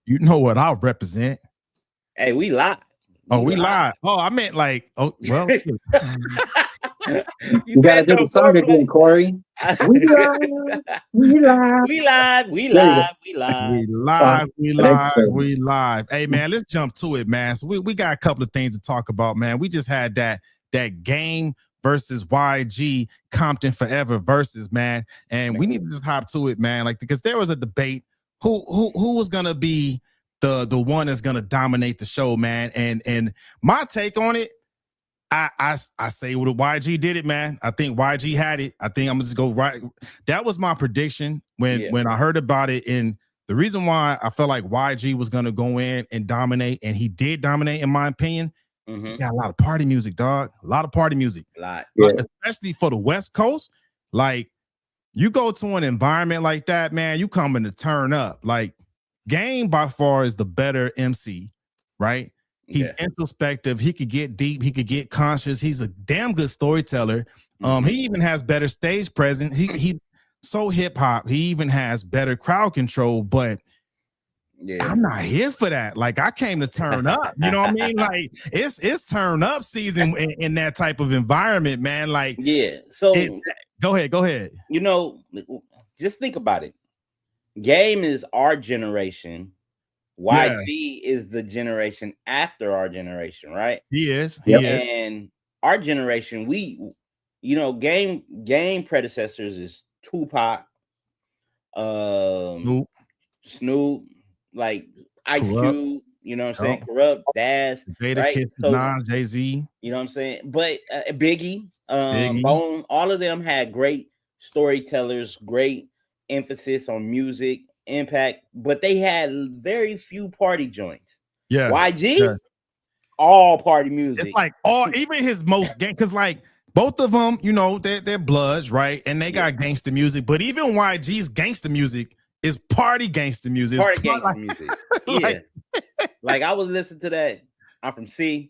You know what I represent. Hey, we live. Oh, we live. Oh, I meant like, oh, well. You You got to said do the no song again, foreplay. Corey. We live. We live. We live. We There you go. live. We live. We live, we live, we Excellent. live. Hey man, let's jump to it, man. So we got a couple of things to talk about, man. We just had that game versus YG Compton Forever versus, man. And we need to just hop to it, man. Like, because there was a debate who was gonna be the one that's gonna dominate the show, man. And my take on it, I say what YG did it, man. I think YG had it. I think I'm gonna just go right. That was my prediction when I heard about it. And the reason why I felt like YG was gonna go in and dominate, and he did dominate, in my opinion. He got a lot of party music, dog. A lot of party music. A lot. Like, especially for the West Coast. Like, you go to an environment like that, man, you coming to turn up. Like, Game by far is the better MC, right? He's introspective. He could get deep. He could get conscious. He's a damn good storyteller. He even has better stage presence. He's so hip hop. He even has better crowd control. But I'm not here for that. Like, I came to turn up. You know what I mean? Like, it's turn up season in that type of environment, man. Like, So go ahead. You know, just think about it. Game is our generation. YG is the generation after our generation, right? He is. And our generation, game predecessors is Tupac, Snoop, like Ice Cube, you know what I'm saying? Corrupt, Daz, right? Nas, Jay-Z. You know what I'm saying? But Biggie, Bone, all of them had great storytellers, great emphasis on music, impact, but they had very few party joints. YG, all party music. It's like even his most gang, because like both of them, you know, they're bloods, right? And they got gangster music, but even YG's gangster music is party gangster music. Party gangster music. Like I was listening to that. I'm from CPT.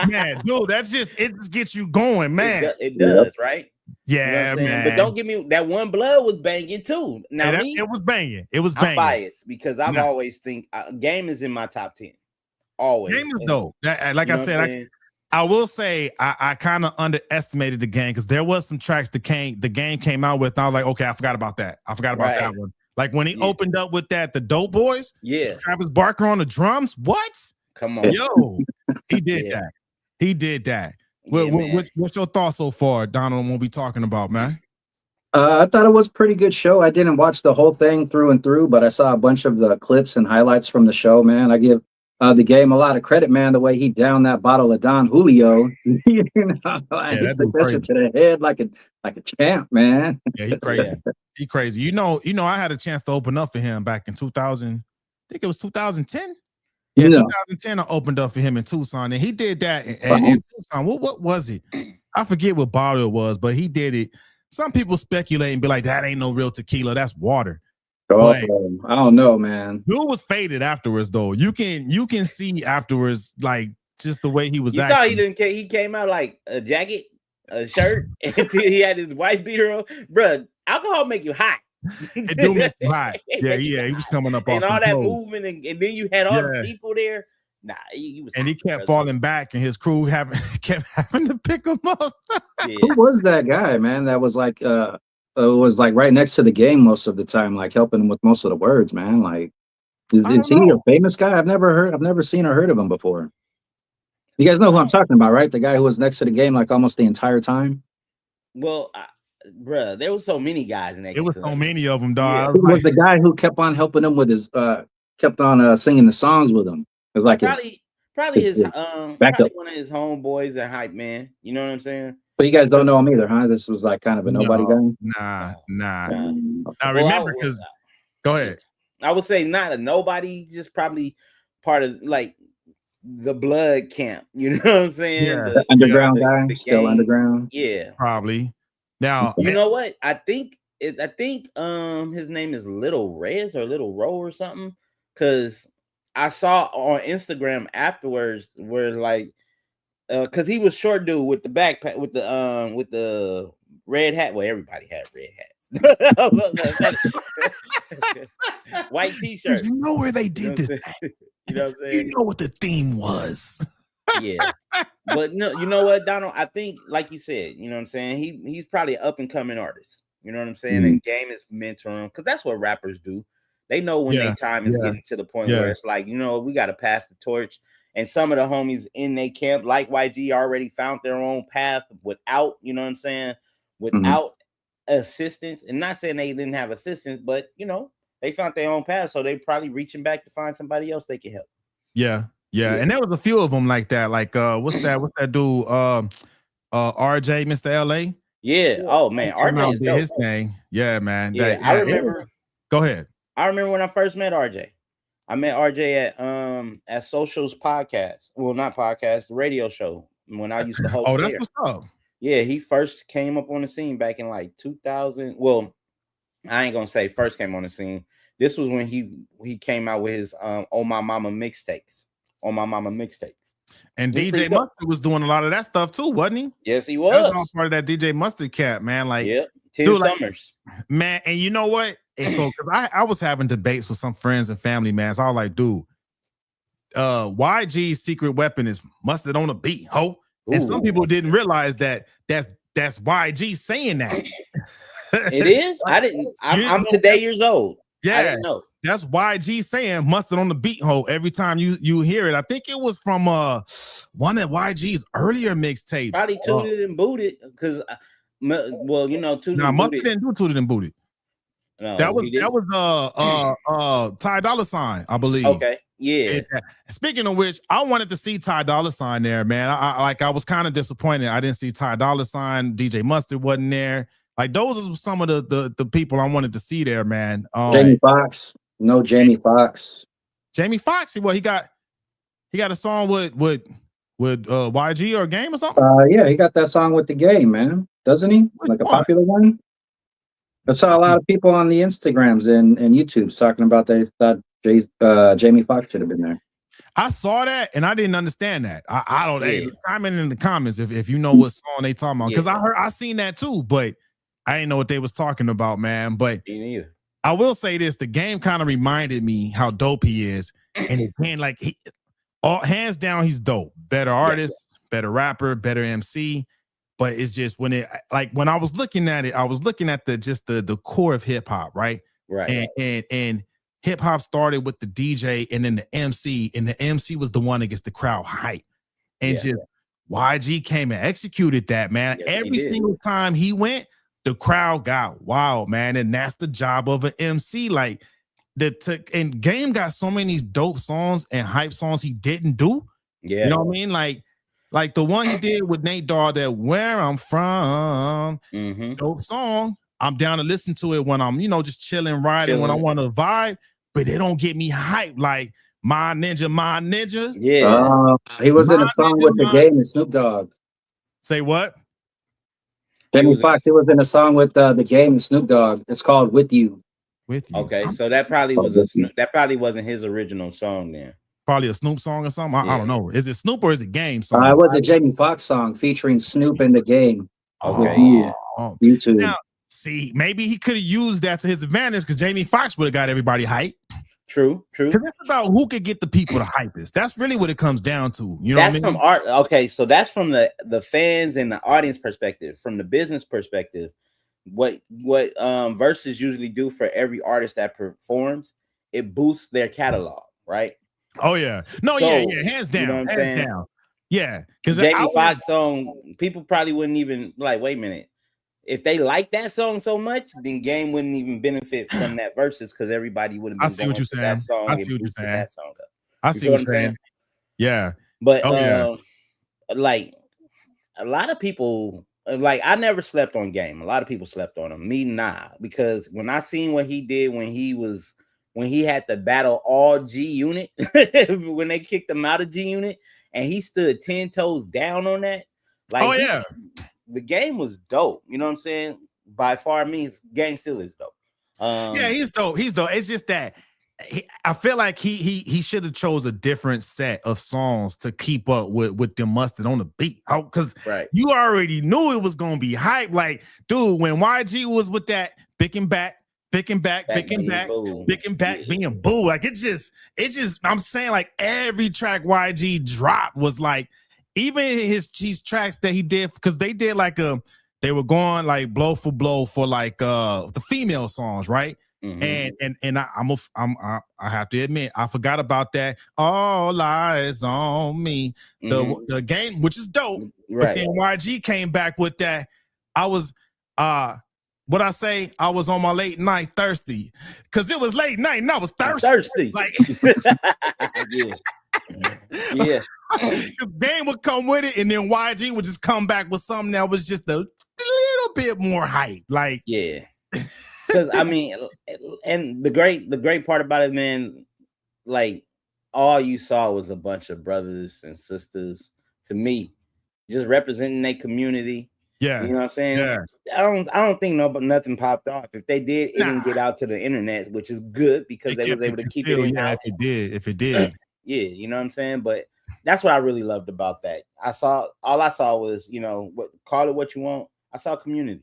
Man, dude, it just gets you going, man. It does, right? Yeah, you know man. But don't give me that one blood was banging too. Now it was banging. It was banging. I'm biased because I've always think Game is in my top 10. Always. Game is dope. Like I said, I will say I kind of underestimated the Game because there was some tracks the Game came out with. And I was like, okay, I forgot about that. I forgot about that one. Like when he opened up with the Dope Boys, Travis Barker on the drums. What? Come on, yo, he did that. He did that. What's your thoughts so far, Donald, when we talking about, man? I thought it was a pretty good show. I didn't watch the whole thing through and through, but I saw a bunch of the clips and highlights from the show, man. I give the Game a lot of credit, man, the way he downed that bottle of Don Julio. You know, like, he took that shit to the head like a champ, man. Yeah, he crazy. He crazy. You know, I had a chance to open up for him back in 2000. I think it was 2010. Yeah, 2010 I opened up for him in Tucson, and he did that in Tucson. What was it? I forget what bottle it was, but he did it. Some people speculate and be like, that ain't no real tequila, that's water. I don't know, man. Dude was faded afterwards, though. You can see afterwards, like, just the way he was acting. You saw he came out like a jacket, a shirt, and he had his white beater on. Bruh, alcohol make you hot. It do make you hot. Yeah, he was coming up and off all that movement, and then you had all the people there. Nah, he was. And he kept falling back, and his crew kept having to pick him up. Who was that guy, man? That was like was like right next to the Game most of the time, like helping him with most of the words, man. Like, is he a famous guy? I've never seen or heard of him before. You guys know who I'm talking about, right? The guy who was next to the Game like almost the entire time. Well, bruh, there was so many guys next. There was so many of them, dog. Yeah. Who was the guy who kept on helping him with his kept on singing the songs with him? It was like probably one of his homeboys and hype man. You know what I'm saying? But you guys don't know him either, huh? This was like kind of a nobody guy. Nah. I remember because go ahead. I would say not a nobody, just probably part of like the blood camp. You know what I'm saying? Yeah. The underground guy, still underground. Yeah, probably. Now you know what? I think his name is Little Rez or Little Row or something. Because I saw on Instagram afterwards where like because he was short dude with the backpack with the red hat. Well, everybody had red hats. White t-shirt. You know where they did this. You know what I'm saying? You know what the theme was. Yeah. But no, you know what, Donald? I think, like you said, you know what I'm saying? He's probably an up-and-coming artist. You know what I'm saying? And Game is mentoring, because that's what rappers do. They know when their time is getting to the point where it's like, you know, we got to pass the torch. And some of the homies in their camp, like YG, already found their own path without, you know what I'm saying, without assistance. And not saying they didn't have assistance, but, you know, they found their own path. So they probably reaching back to find somebody else they can help. Yeah. And there was a few of them like that. Like, what's that dude? RJ, Mr. LA. Yeah. Oh man, RJ did his thing. Yeah, man. Yeah, I remember. Go ahead. I remember when I first met RJ. I met RJ at Social's podcast. Well, not podcast, the radio show when I used to host. Oh, that's what's up. Yeah, he first came up on the scene back in like 2000. Well, I ain't gonna say first came on the scene. This was when he came out with his On My Mama mixtapes. On My Mama mixtapes. And DJ Mustard was doing a lot of that stuff too, wasn't he? Yes, he was. That was all part of that DJ Mustard cap, man. Like, 10 summers. Like, man, and you know what? And so I was having debates with some friends and family, man. So I was like, dude, YG's secret weapon is mustard on a beat, ho. And some people didn't realize that that's YG saying that. It is? I didn't. I'm today years old. Yeah, I didn't know. That's YG saying mustard on the beat, ho. Every time you hear it. I think it was from one of YG's earlier mixtapes. Probably Tooted and Booted, because well, you know, Tooted and Mustard didn't do Tooted and Booted. No, that was Ty Dolla $ign, I believe. Okay, yeah. Speaking of which, I wanted to see Ty Dolla $ign there, man. I was kind of disappointed. I didn't see Ty Dolla $ign. DJ Mustard wasn't there. Like, those are some of the people I wanted to see there, man. Jamie Foxx. No Jamie Foxx. Jamie Foxx. Well, he got a song with YG or Game or something. Yeah, he got that song with the Game, man. Doesn't he? Like a popular one. I saw a lot of people on the Instagrams and YouTubes talking about they thought Jamie Foxx should have been there. I saw that and I didn't understand that. I don't. Hey, comment in the comments if you know what song they talking about, because I seen that too, but I didn't know what they was talking about, man. But I will say this: the Game kind of reminded me how dope he is, and again, like hands down, he's dope. Better artist, better rapper, better MC. But it's just when I was looking at it, I was looking at the core of hip hop, right? Right. And hip hop started with the DJ and then the MC, and the MC was the one that gets the crowd hype. And just YG came and executed that, man. Yes, every single time he went, the crowd got wild, man. And that's the job of an MC. Like, and Game got so many dope songs and hype songs he didn't do. Yeah. You know what I mean? Like the one he did with Nate Dogg, that Where I'm From, dope song. I'm down to listen to it when I'm, just chilling, riding, when I want to vibe, but it don't get me hyped like My Ninja. Yeah. He was in a song with the Game and Snoop Dogg. Say what? Jamie Foxx, he was in a song with the Game and Snoop Dogg. It's called With You. With You. Okay, so that probably wasn't his original song then. Probably a Snoop song or something. I don't know. Is it Snoop or is it Game song? It was a Jamie Foxx song featuring Snoop and the Game. Okay. YouTube. Now, see, maybe he could have used that to his advantage because Jamie Foxx would have got everybody hyped. True. Because it's about who could get the people to hype us. That's really what it comes down to. You know, that's what I mean? From art. Okay, so that's from the fans and the audience perspective. From the business perspective, what Verzuz usually do for every artist that performs, it boosts their catalog, right? Oh yeah, hands down, you know what I'm saying? Down. Yeah, because Jamie Foxx song, people probably wouldn't even like. Wait a minute, if they like that song so much, then Game wouldn't even benefit from that Verzuz because everybody would have been. I see what you're saying. I see what you're saying. That song up. I see what you're saying. Yeah, but like a lot of people, like I never slept on Game. A lot of people slept on him. Me, nah, because when I seen what he did when he had to battle all G Unit, when they kicked him out of G Unit, and he stood 10 toes down on that. Like, the Game was dope. You know what I'm saying? By far, Game still is dope. Yeah, he's dope. He's dope. It's just that I feel like he should have chose a different set of songs to keep up with the Mustard on the beat. Because you already knew it was gonna be hype. Like, dude, when YG was with that picking back, picking back, being being boo. Like it's just, I'm saying like every track YG dropped was like, even his tracks that he did, because they did like they were going like blow for blow for like the female songs, right? Mm-hmm. And I have to admit, I forgot about that. All eyes on me. The game, which is dope. Right. But then YG came back with that. I was what I say, I was on my late night thirsty. Cause it was late night and I was thirsty. Like yeah. Yeah. Because Game would come with it, and then YG would just come back with something that was just a little bit more hype. Like, yeah. Because I mean, and the great part about it, man, like all you saw was a bunch of brothers and sisters, to me, just representing their community. Yeah. You know what I'm saying? Yeah. I don't think nothing popped off. If they did, it didn't get out to the internet, which is good because they was able to keep it in house. If it did. Yeah, you know what I'm saying? But that's what I really loved about that. All I saw was, call it what you want. I saw community.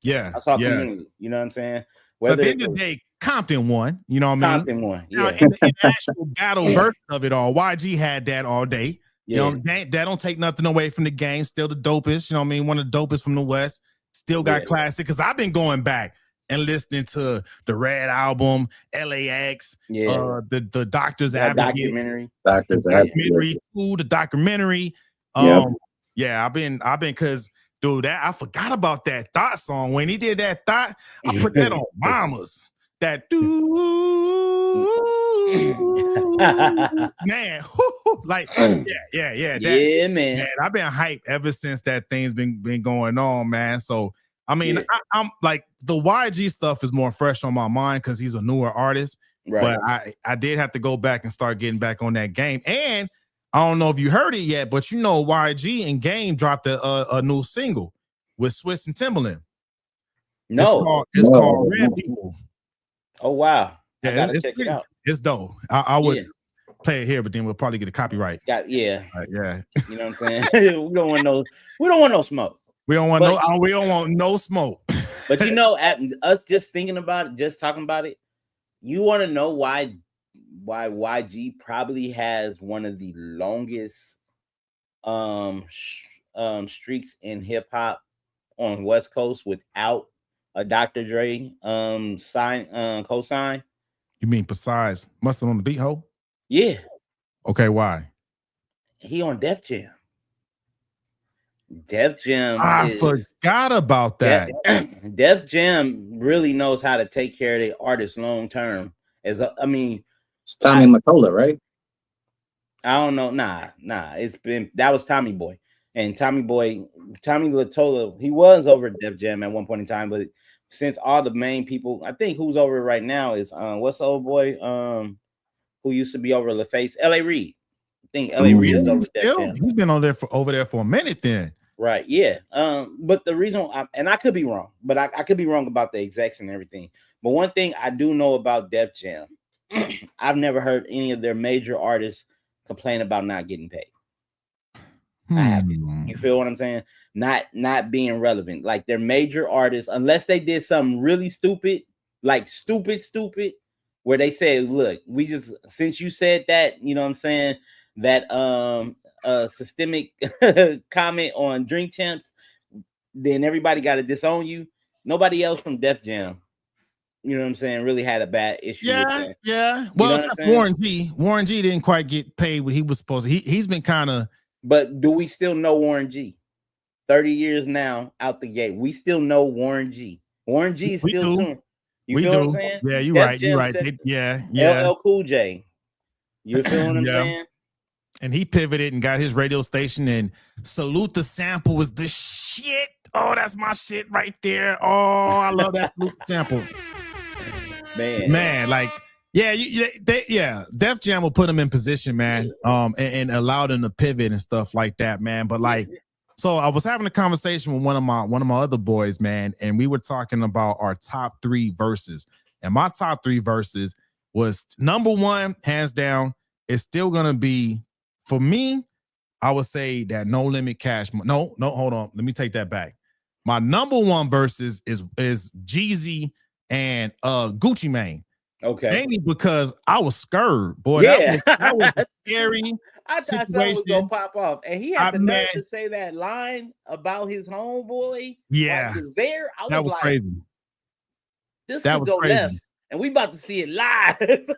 Yeah. I saw community. You know what I'm saying? So at the end of the day, Compton won. You know what I mean? Compton won. Yeah. Now, in the actual battle version of it all, YG had that all day. Yeah. You know, that don't take nothing away from the game. Still the dopest. You know what I mean? One of the dopest from the West. Still got classic. Because I've been going back and listening to the Red album, LAX, the Doctor's Advocate, the documentary. Yeah, I've been because dude, I forgot about that Thought song. When he did that Thought, I put that on Mamas. That man, like yeah, man. I've been hyped ever since that thing's been going on, man. So I mean, I'm like the YG stuff is more fresh on my mind because he's a newer artist. Right. But I did have to go back and start getting back on that game. And I don't know if you heard it yet, but you know, YG and Game dropped a new single with Swiss and Timbaland. No, it's called Red People. Oh wow! Yeah, I gotta check it out. It's dope. I would play it here, but then we'll probably get a copyright. Yeah. You know what I'm saying? we don't want no smoke. We don't want no smoke. But at us just thinking about it, just talking about it, you want to know why YG probably has one of the longest streaks in hip hop on West Coast without a Dr. Dre cosign. You mean besides Mustard on the Beat Ho? Yeah. Okay, why? He on Def Jam. Def Jam. I forgot about that. Def Jam really knows how to take care of their artists long term. It's Tommy Mottola, right? I don't know. Nah. That was Tommy Boy. And Tommy Mottola, he was over at Def Jam at one point in time, but since all the main people, I think who's over right now is what's the old boy who used to be over LaFace, L.A. Reid. I think L.A. Reid is over Def Jam. He's been over there for a minute then. Right, yeah. But the reason, and I could be wrong, but I could be wrong about the execs and everything. But one thing I do know about Def Jam, I've never heard any of their major artists complain about not getting paid. I haven't. You feel what I'm saying? Not being relevant. Like their major artists, unless they did something really stupid, like stupid, where they said, look, we just, since you said that, you know what I'm saying, that systemic comment on Drink Champs, then everybody got to disown you. Nobody else from Def Jam, you know what I'm saying, really had a bad issue with that. Yeah. Well, Warren G. Warren G didn't quite get paid what he was supposed to. He's been kind of. But do we still know Warren G? 30 years now out the gate, we still know Warren G. Warren G is still tuned. You feel what I'm saying? Yeah, you're right. You're right. LL Cool J. You feel what I'm saying? And he pivoted and got his radio station, and Salute the Sample was the shit. Oh, that's my shit right there. Oh, I love that Salute the Sample. Man, like, Def Jam will put them in position, man, and allow them to pivot and stuff like that, man. But like, so I was having a conversation with one of my other boys, man, and we were talking about our top 3 verses. And my top 3 verses was number 1, hands down, is still gonna be, for me, I would say that No Limit Cash. No, hold on. Let me take that back. My number one versus is Jeezy and Gucci Mane. Okay. Mainly because I was scared, boy. Yeah. That was a scary I thought situation. that was gonna pop off, and he had the nerve man, to say that line about his homeboy. Yeah, while he was there. I that was like, crazy. This That could was go crazy. left, and we about to see it live.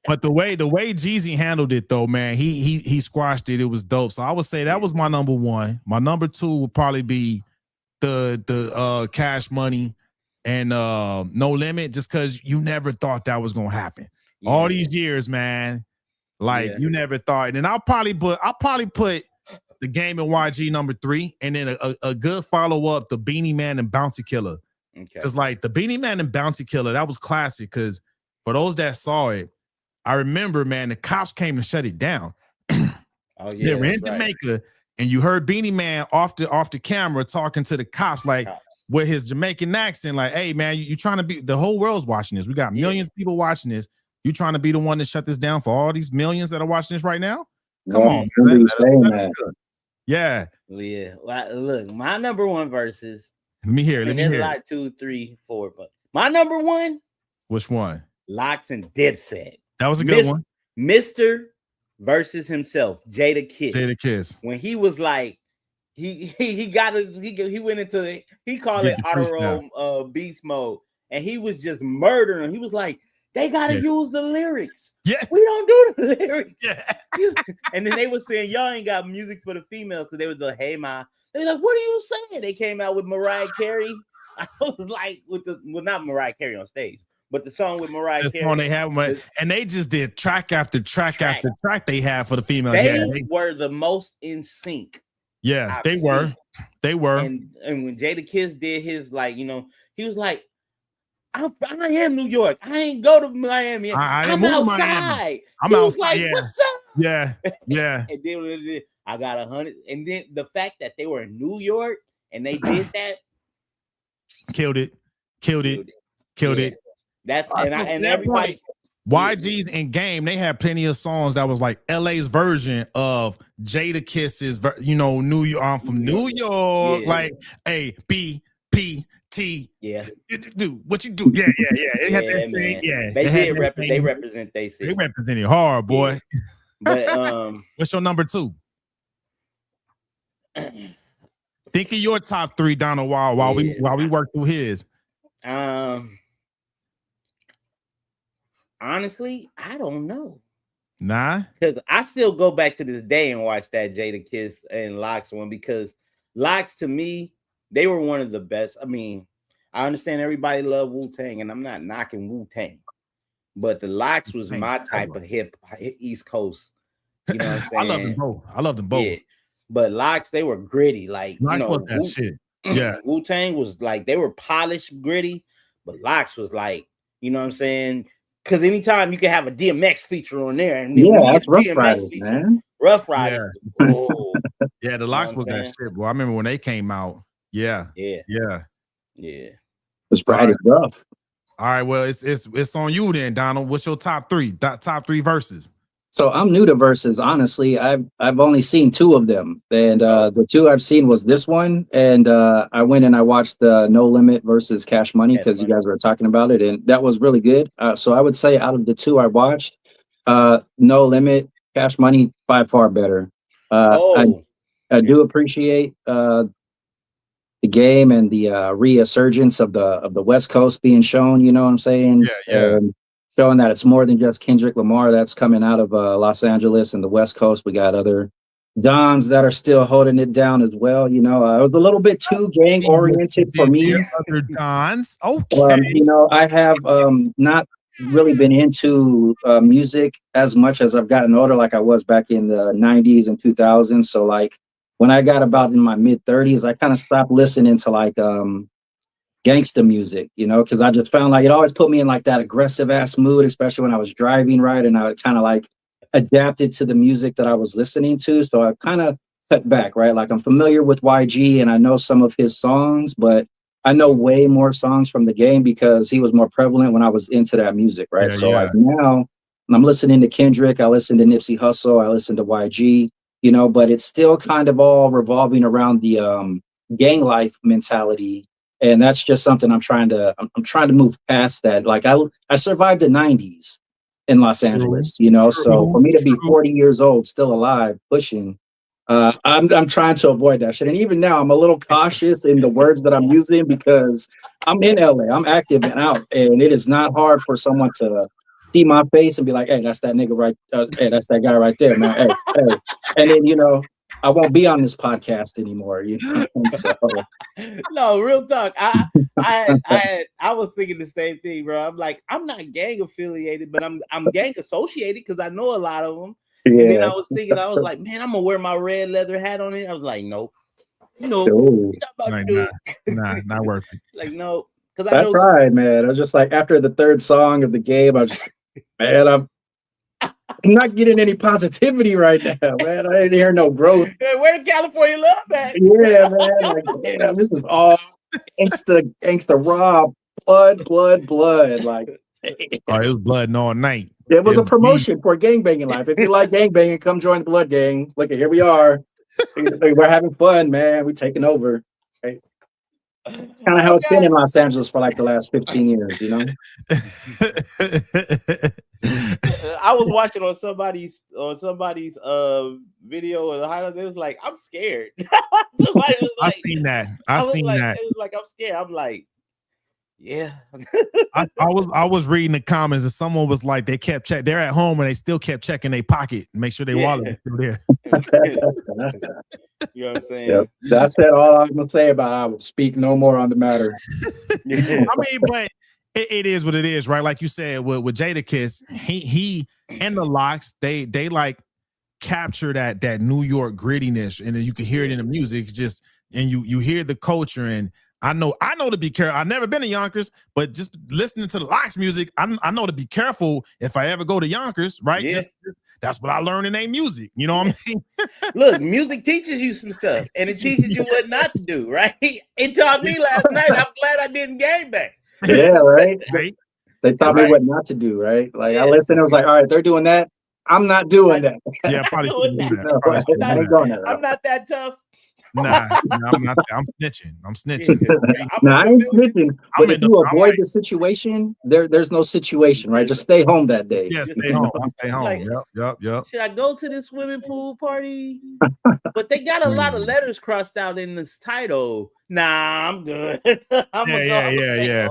But the way Jeezy handled it, though, man, he squashed it. It was dope. So I would say that was my number one. My number two would probably be the Cash Money and No Limit, just because you never thought that was gonna happen. Yeah. All these years, man, like you never thought. And then I'll probably put the Game and YG number three, and then a good follow up, the Beanie Man and Bounty Killer. Okay. Because like the Beanie Man and Bounty Killer, that was classic. Because for those that saw it, I remember, man, the cops came to shut it down. Oh yeah, they were in Jamaica, and you heard Beanie Man off the camera talking to the cops, like with his Jamaican accent, like, "Hey, man, you trying to be? The whole world's watching this. We got millions of people watching this. You trying to be the one to shut this down for all these millions that are watching this right now? Come on, man. Yeah. Yeah. Look, my number one versus. Let me hear. Like 2, 3, 4, but my number one. Which one? Locks and Dipset. That was a good one. Mr. versus himself, Jada Kiss. When he was like, he went into he called it auto beast mode, and he was just murdering. He was like, they gotta use the lyrics. Yeah, we don't do the lyrics. Yeah, and then they were saying y'all ain't got music for the females because they was like, hey ma. They were like, what are you saying? They came out with Mariah Carey. I was like, not Mariah Carey on stage, but the song with Mariah Carey. Song they have, and they just did track after track after track they had for the females. They were the most in sync. Yeah, they were. And when Jada Kiss did his, like, you know, he was like, I am New York. I ain't go to Miami. I'm outside. I'm outside. Like, what's up? Yeah. And then I got 100. And then the fact that they were in New York and they did that. Killed it. That's and everybody. YG's and Game, they had plenty of songs that was like LA's version of Jada Kiss's, you know, New York. I'm from New York. Like A B P T. Yeah. Do what you do. Yeah. They had that man. thing. Yeah. They represent they city. They represented hard, boy. Yeah. But what's your number two? Think of your top three, Donald, while we work through his. Honestly, I don't know. Nah, because I still go back to this day and watch that Jada Kiss and Locks one, because Locks, to me, they were one of the best. I mean, I understand everybody love Wu-Tang, and I'm not knocking Wu-Tang, but the Locks was my type of hip East Coast. You know what I'm saying? I love them both. Yeah. But Locks, they were gritty, like Locks, you know, was that shit. Yeah, Wu-Tang was like, they were polished, gritty, but Locks was like, you know what I'm saying? Because anytime you can have a DMX feature on there, and that's Rough Riders, man. Rough Riders. Yeah, yeah, the Locks was that shit, boy. I remember when they came out. Yeah. It's Friday's rough. All right, well, it's on you then, Donald. What's your top three? Top three verses? So I'm new to verses. Honestly, I've only seen two of them, and the two I've seen was this one, and I went and I watched the No Limit versus Cash Money because you guys were talking about it, and that was really good. So I would say out of the two I watched, No Limit, Cash Money by far better. I do appreciate the Game and the resurgence of the West Coast being shown. You know what I'm saying? Yeah. Showing that it's more than just Kendrick Lamar that's coming out of Los Angeles and the West Coast. We got other dons that are still holding it down as well. You know, it was a little bit too gang oriented for me. Other dons, okay. You know, I have not really been into music as much as I've gotten older, like I was back in the 90s and 2000s. So like when I got about in my mid 30s, I kind of stopped listening to like gangsta music, you know, because I just found like it always put me in like that aggressive ass mood, especially when I was driving, right? And I kind of like adapted to the music that I was listening to. So I kind of cut back, right? Like I'm familiar with YG and I know some of his songs, but I know way more songs from the Game because he was more prevalent when I was into that music, right? Like now I'm listening to Kendrick, I listen to Nipsey Hussle, I listen to YG, you know, but it's still kind of all revolving around the gang life mentality, and that's just something I'm trying to move past that. Like I survived the 90s in Los Angeles, you know, so for me to be 40 years old still alive pushing, I'm trying to avoid that shit. And even now I'm a little cautious in the words that I'm using because I'm in LA, I'm active and out, and it is not hard for someone to see my face and be like, hey, that's that nigga right, hey, that's that guy right there, man. Hey. And then, you know, I won't be on this podcast anymore, you know. So no, real talk. I was thinking the same thing, bro. I'm like, I'm not gang affiliated, but I'm gang associated because I know a lot of them. Yeah. And then I was thinking, I was like, man, I'm gonna wear my red leather hat on it. I was like, nope. No, not worth it. Like, no, because that's right, man. I was just like, after the third song of the game, I was just, man, I'm not getting any positivity right now, man. I didn't hear no growth. Hey, where the California love at? Yeah, man. Like, damn, this is all gangsta raw, blood. Like, it was blood all night. It was a promotion for gangbanging life. If you like gangbanging, come join the Blood Gang. Look, here we are. We're having fun, man. We're taking over. Right? It's kind of how it's been in Los Angeles for like the last 15 years, you know? I was watching on somebody's video or the highlights. It was like, I'm scared. Somebody was like, I seen that. I seen that. It was like, I'm scared. I'm like, yeah. I was reading the comments and someone was like, they kept check. They're at home and they still kept checking their pocket, make sure their wallet was still there. You know what I'm saying? Yep. That's it. All I'm gonna say about it. I will speak no more on the matter. I mean, but it is what it is, right? Like you said, with Jadakiss, he and the Locks, they like capture that New York grittiness, and then you can hear it in the music. It's just, and you hear the culture. And I know to be careful. I've never been to Yonkers, but just listening to the Locks music, I know to be careful if I ever go to Yonkers, right? Yeah. That's what I learned in their music. You know what I mean? Look, music teaches you some stuff, and it teaches you what not to do, right? It taught me last night. I'm glad I didn't gangbang. Yeah, right. They taught me what not to do, right? Like, I listened, it was like, all right, they're doing that. I'm not doing that. Yeah, probably shouldn't do that. I'm not that tough. Nah, I'm not. I'm snitching. I ain't snitching. But if you avoid the situation, there's no situation, right? Just stay home that day. Yeah, stay home. I'll stay home. Like, Yep. Should I go to this swimming pool party? But they got a lot of letters crossed out in this title. Nah, I'm good. Yeah.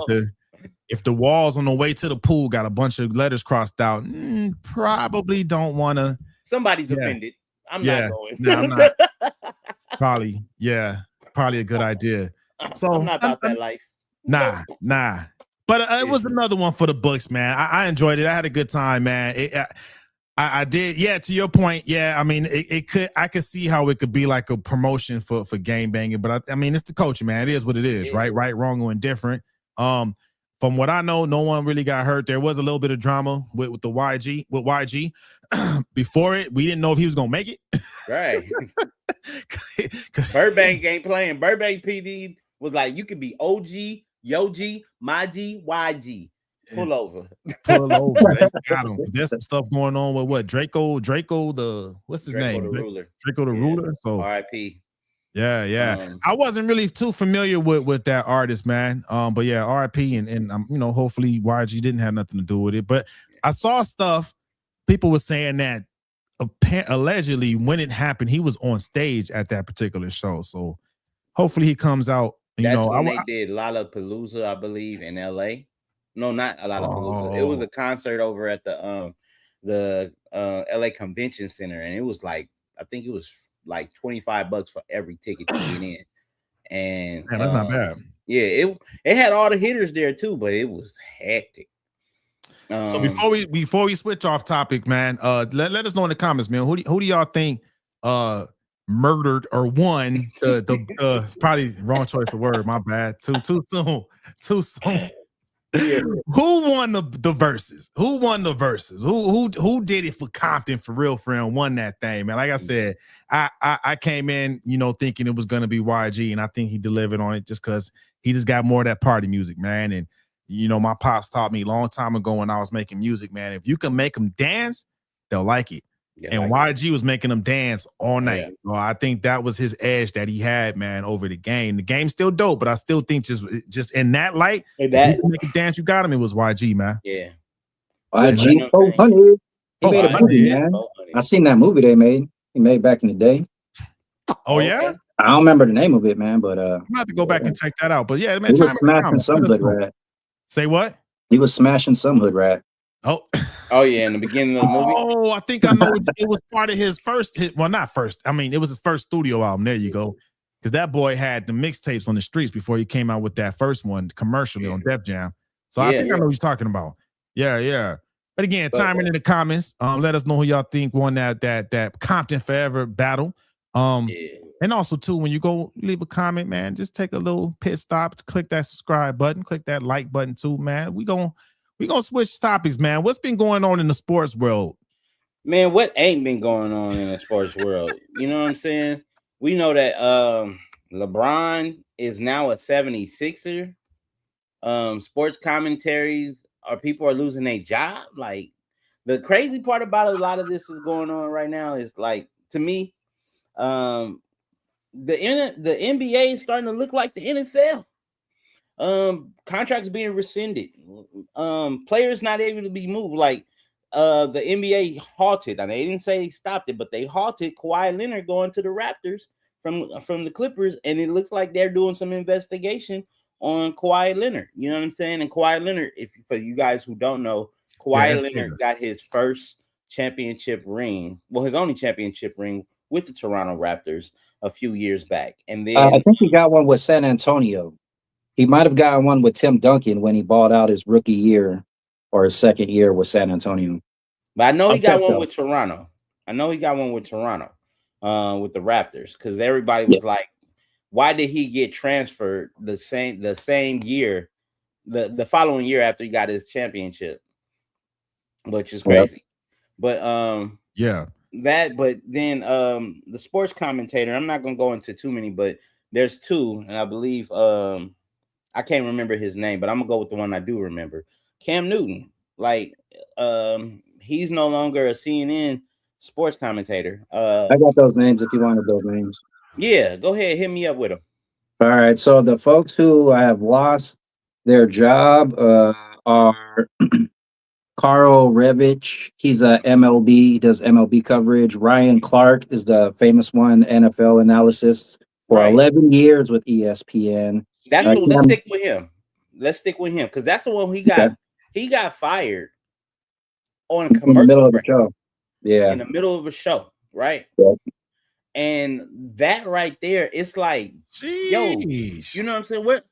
If the walls on the way to the pool got a bunch of letters crossed out, probably don't want to. Somebody's offended. I'm not going. No, I'm not. Probably a good idea. So I'm not about that life. Nah. But it was another one for the books, man. I enjoyed it. I had a good time, man. I did. Yeah, to your point. Yeah, I mean, I could see how it could be like a promotion for game banging, but I mean, it's the culture, man. It is what it is, right? Right, wrong, or indifferent. From what I know, no one really got hurt. There was a little bit of drama with the YG. With YG, before it, we didn't know if he was gonna make it. Right. Burbank ain't playing. Burbank PD was like, you could be OG, Yogi, Maji, YG. Pull over. They got him. There's some stuff going on with what Draco. What's his name? Draco the Ruler. So RIP. Yeah. I wasn't really too familiar with that artist, man. But yeah, RIP, and hopefully YG didn't have nothing to do with it. But I saw stuff. People were saying that allegedly when it happened, he was on stage at that particular show. So hopefully he comes out. They did Lollapalooza, I believe, in LA. No, not Lollapalooza. It was a concert over at the LA Convention Center, and it was like, I think it was like $25 for every ticket to get in. And that's not bad. Yeah, it had all the hitters there too, but it was hectic. So before we switch off topic, man, let us know in the comments, man. Who do y'all think murdered or won the probably wrong choice of word, my bad. Too soon. Yeah. Who won the Verzuz? Who won the Verzuz? Who did it for Compton for real, friend? Won that thing, man. Like I said, I came in, thinking it was gonna be YG, and I think he delivered on it just because he just got more of that party music, man. And my pops taught me a long time ago when I was making music, man. If you can make them dance, they'll like it. and YG was making them dance all night. Yeah. So I think that was his edge that he had, man, over the game. The game's still dope, but I still think just in that light, if you make a dance, you got him. It was YG, man. Yeah. YG 400. He made a movie, man. I seen that movie they made. He made back in the day. Oh yeah. I don't remember the name of it, man, but I'm gonna have to go back and check that out. But yeah, man, he was smashing some hood rat. Say what? He was smashing some hood rat. Oh yeah, in the beginning of the movie. Oh, I think I know. It was part of his first hit. Well, not first. I mean, it was his first studio album. There you go. Because that boy had the mixtapes on the streets before he came out with that first one commercially on Def Jam. So I think I know what you're talking about. Yeah. But again, chime in the comments. Let us know who y'all think won that Compton Forever battle. And also too, when you go leave a comment, man, just take a little pit stop, click that subscribe button, click that like button too, man. We gonna switch topics, man. What's been going on in the sports world? Man, what ain't been going on in the sports world? You know what I'm saying? We know that LeBron is now a 76er. Sports commentaries people are losing their job. Like, the crazy part about a lot of this is going on right now is, like, to me, the NBA is starting to look like the NFL. Contracts being rescinded, players not able to be moved. Like, the NBA halted, and they didn't say stopped it, but they halted Kawhi Leonard going to the Raptors from the Clippers, and it looks like they're doing some investigation on Kawhi Leonard. You know what I'm saying? And Kawhi Leonard, for you guys who don't know, Kawhi Leonard got his first championship ring, well, his only championship ring with the Toronto Raptors a few years back. And then I think he got one with San Antonio. He might have gotten one with Tim Duncan when he balled out his rookie year or his second year with San Antonio. But I know he got one with Toronto. With the Raptors, because everybody was like, why did he get transferred the same year, the following year after he got his championship, which is crazy. But but then the sports commentator, I'm not gonna go into too many, but there's two, and I believe I can't remember his name, but I'm gonna go with the one I do remember. Cam Newton, like, he's no longer a CNN sports commentator. I got those names if you wanted those names. Yeah, go ahead, hit me up with them. All right, so the folks who have lost their job are Carl Revich. He's a MLB, he does MLB coverage. Ryan Clark is the famous one, NFL analysis for 11 years with ESPN. Let's stick with him. Because that's the one he got fired on a commercial in the middle of the show. Yeah. In the middle of a show, right? Yep. And that right there, it's like, jeez. You know what I'm saying? What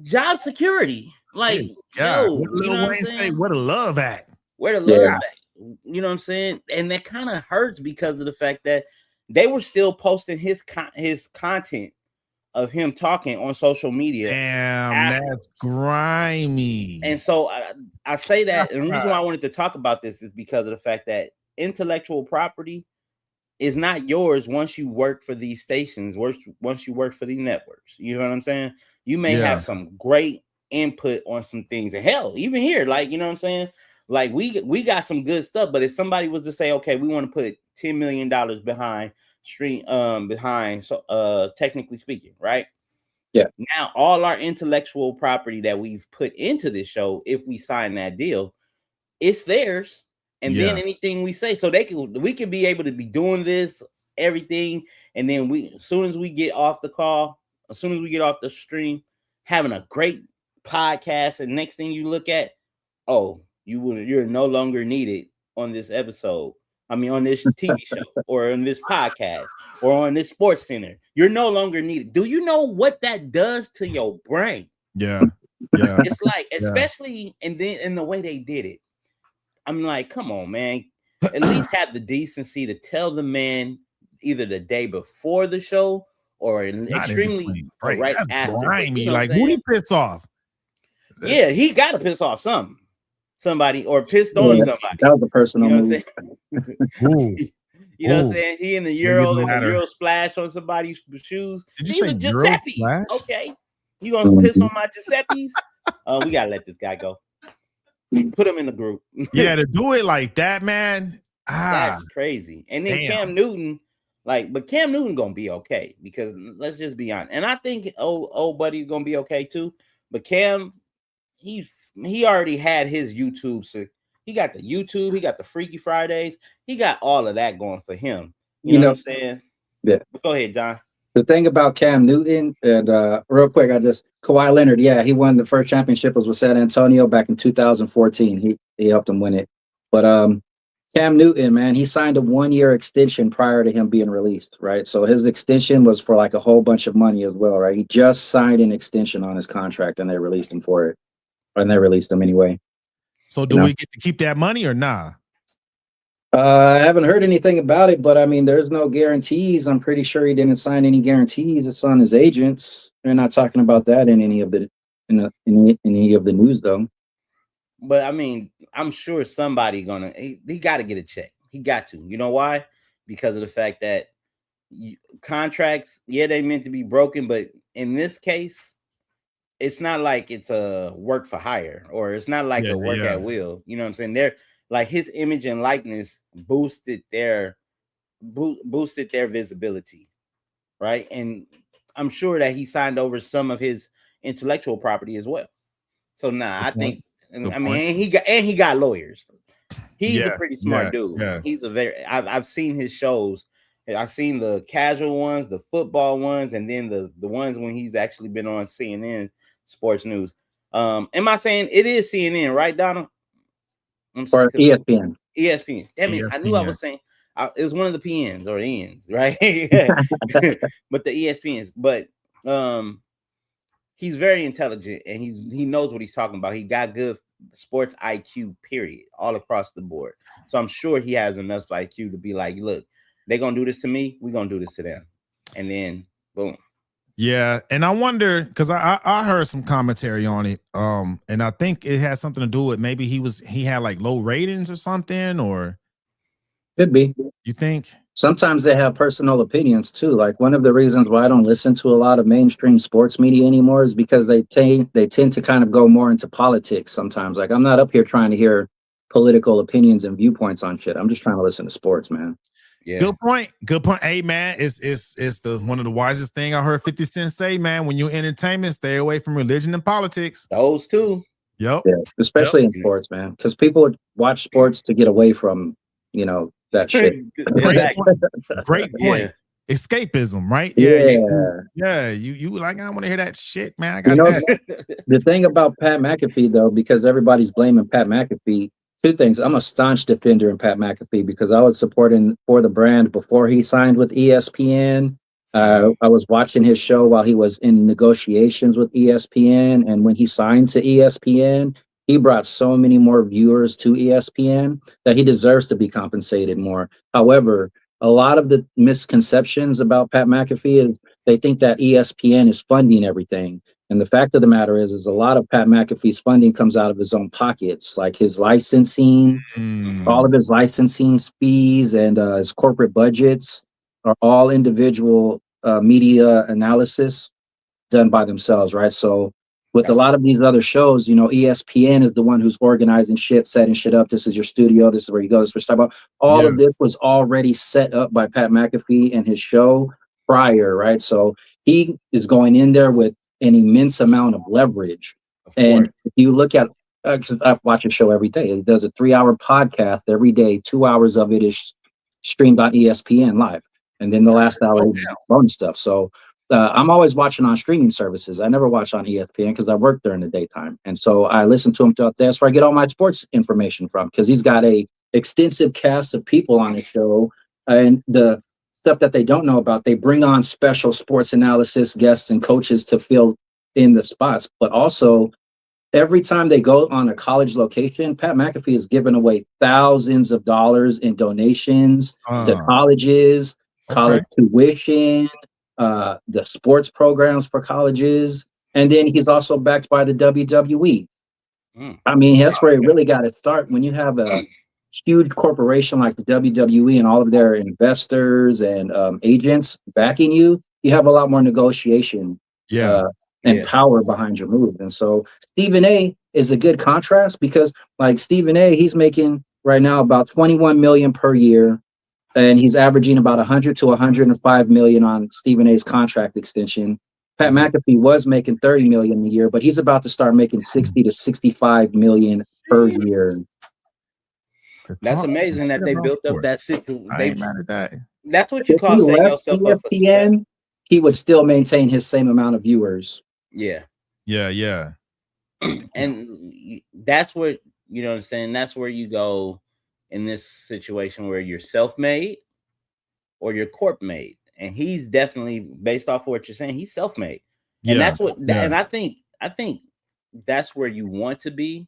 job security? Like, what Lil Wayne say? Where the love at? Where the love at? You know what I'm saying? And that kind of hurts because of the fact that they were still posting his content of him talking on social media. Damn, that's grimy. And so I say that, and the reason why I wanted to talk about this is because of the fact that intellectual property is not yours once you work for these stations, once you work for these networks. You know what I'm saying? You may have some great input on some things. And hell, even here, like, you know what I'm saying? Like, we got some good stuff, but if somebody was to say, okay, we want to put $10 million behind technically speaking, right? Yeah. Now all our intellectual property that we've put into this show, if we sign that deal, it's theirs. And then anything we say, so we can be able to be doing this, everything, and then as soon as we get off the call, as soon as we get off the stream, having a great podcast, and next thing you look at, you're no longer needed on this episode. I mean, on this TV show or on this podcast or on this Sports Center, you're no longer needed. Do you know what that does to your brain? Yeah. It's like, especially and then in the way they did it. I'm like, come on, man. At least have the decency to tell the man either the day before the show or extremely right after. Grimy. You know, like, who he piss off? Yeah, he got to piss off somebody or pissed on somebody. That was a personal move. You know what I'm saying? He in the Euro splash on somebody's shoes. These are Giuseppe's. Okay. You gonna piss on my Giuseppe's? We gotta let this guy go. Put him in the group. To do it like that, man. That's crazy. And then Cam Newton, but Cam Newton gonna be okay because let's just be honest. And I think old buddy's gonna be okay too. But Cam, he already had his YouTube. So he got the YouTube, he got the Freaky Fridays, he got all of that going for him. You know what I'm saying? Yeah. Go ahead, John. The thing about Cam Newton, and real quick, Kawhi Leonard, yeah, he won the first championship was with San Antonio back in 2014. He helped him win it. But Cam Newton, man, he signed a 1-year extension prior to him being released, right? So his extension was for like a whole bunch of money as well, right? He just signed an extension on his contract and they released him for it. And they released him anyway. So do we get to keep that money or nah? I haven't heard anything about it, but I mean, there's no guarantees. I'm pretty sure he didn't sign any guarantees. It's on his agents. They're not talking about that in any of the any of the news, though. But I mean, I'm sure somebody he got to get a check. He got to. You know why? Because of the fact that contracts, they meant to be broken, but in this case, it's not like it's a work for hire or it's not like a work at will. You know what I'm saying? They're like his image and likeness boosted their visibility, right? And I'm sure that he signed over some of his intellectual property as well. So I think, I mean, and he got lawyers. He's a pretty smart dude. Yeah. He's I've seen his shows. I've seen the casual ones, the football ones, and then the ones when he's actually been on CNN Sports News. Am I saying it is CNN, right, Donald? Or ESPN. ESPN. Damn it, I knew I was saying it was one of the PNs or Ns, right? But the ESPNs. But he's very intelligent and he knows what he's talking about. He got good sports IQ, period, all across the board. So I'm sure he has enough IQ to be like, look, they're gonna do this to me, we're gonna do this to them. And then boom. Yeah, and I wonder because I heard some commentary on it, and I think it has something to do with maybe he had like low ratings or something, or could be. You think? Sometimes they have personal opinions too. Like one of the reasons why I don't listen to a lot of mainstream sports media anymore is because they tend to kind of go more into politics sometimes. Like I'm not up here trying to hear political opinions and viewpoints on shit. I'm just trying to listen to sports, man. Yeah. Good point. Hey, man, it's the one of the wisest thing I heard 50 Cent say, man. When you're entertainment, stay away from religion and politics. Those two. Yep. Yeah, especially in sports, man. Because people watch sports to get away from, that shit. Great point. Yeah. Escapism, right? Yeah. You like, I want to hear that shit, man. I got that. The thing about Pat McAfee, though, because everybody's blaming Pat McAfee, two things. I'm a staunch defender in Pat McAfee because I was supporting for the brand before he signed with ESPN. I was watching his show while he was in negotiations with ESPN. And when he signed to ESPN, he brought so many more viewers to ESPN that he deserves to be compensated more. However, a lot of the misconceptions about Pat McAfee is they think that ESPN is funding everything. And the fact of the matter is a lot of Pat McAfee's funding comes out of his own pockets, like his licensing, all of his licensing fees and his corporate budgets are all individual media analysis done by themselves, right? So with a lot of these other shows, ESPN is the one who's organizing shit, setting shit up. This is your studio. This is where you go. This is where you talk about. All of this was already set up by Pat McAfee and his show prior, right? So he is going in there with an immense amount of leverage. And if you look at, I watch a show every day. He does a 3-hour podcast every day. 2 hours of it is streamed on ESPN live. And then the last hour is bonus stuff. So I'm always watching on streaming services. I never watch on ESPN because I work during the daytime. And so I listen to him throughout the day. That's where I get all my sports information from because he's got a extensive cast of people on his show. And the stuff that they don't know about, they bring on special sports analysis guests and coaches to fill in the spots. But also, every time they go on a college location, Pat McAfee is giving away thousands of dollars in donations to colleges, college tuition, the sports programs for colleges. And then he's also backed by the WWE. I mean, that's where it really got to start. When you have a huge corporation like the WWE and all of their investors and agents backing you, you have a lot more negotiation and power behind your move. And so Stephen A is a good contrast because like Stephen A, he's making right now about 21 million per year, and he's averaging about 100 to 105 million on Stephen A's contract extension. Pat McAfee was making 30 million a year, but he's about to start making 60 to 65 million per year. That's amazing that they built up that situation. I ain't mad at that. That's what you call setting yourself up for success. He would still maintain his same amount of viewers. Yeah. And that's what, you know what I'm saying? That's where you go in this situation where you're self-made or you're corp-made. And he's definitely, based off of what you're saying, he's self-made. And that's what, and I think that's where you want to be,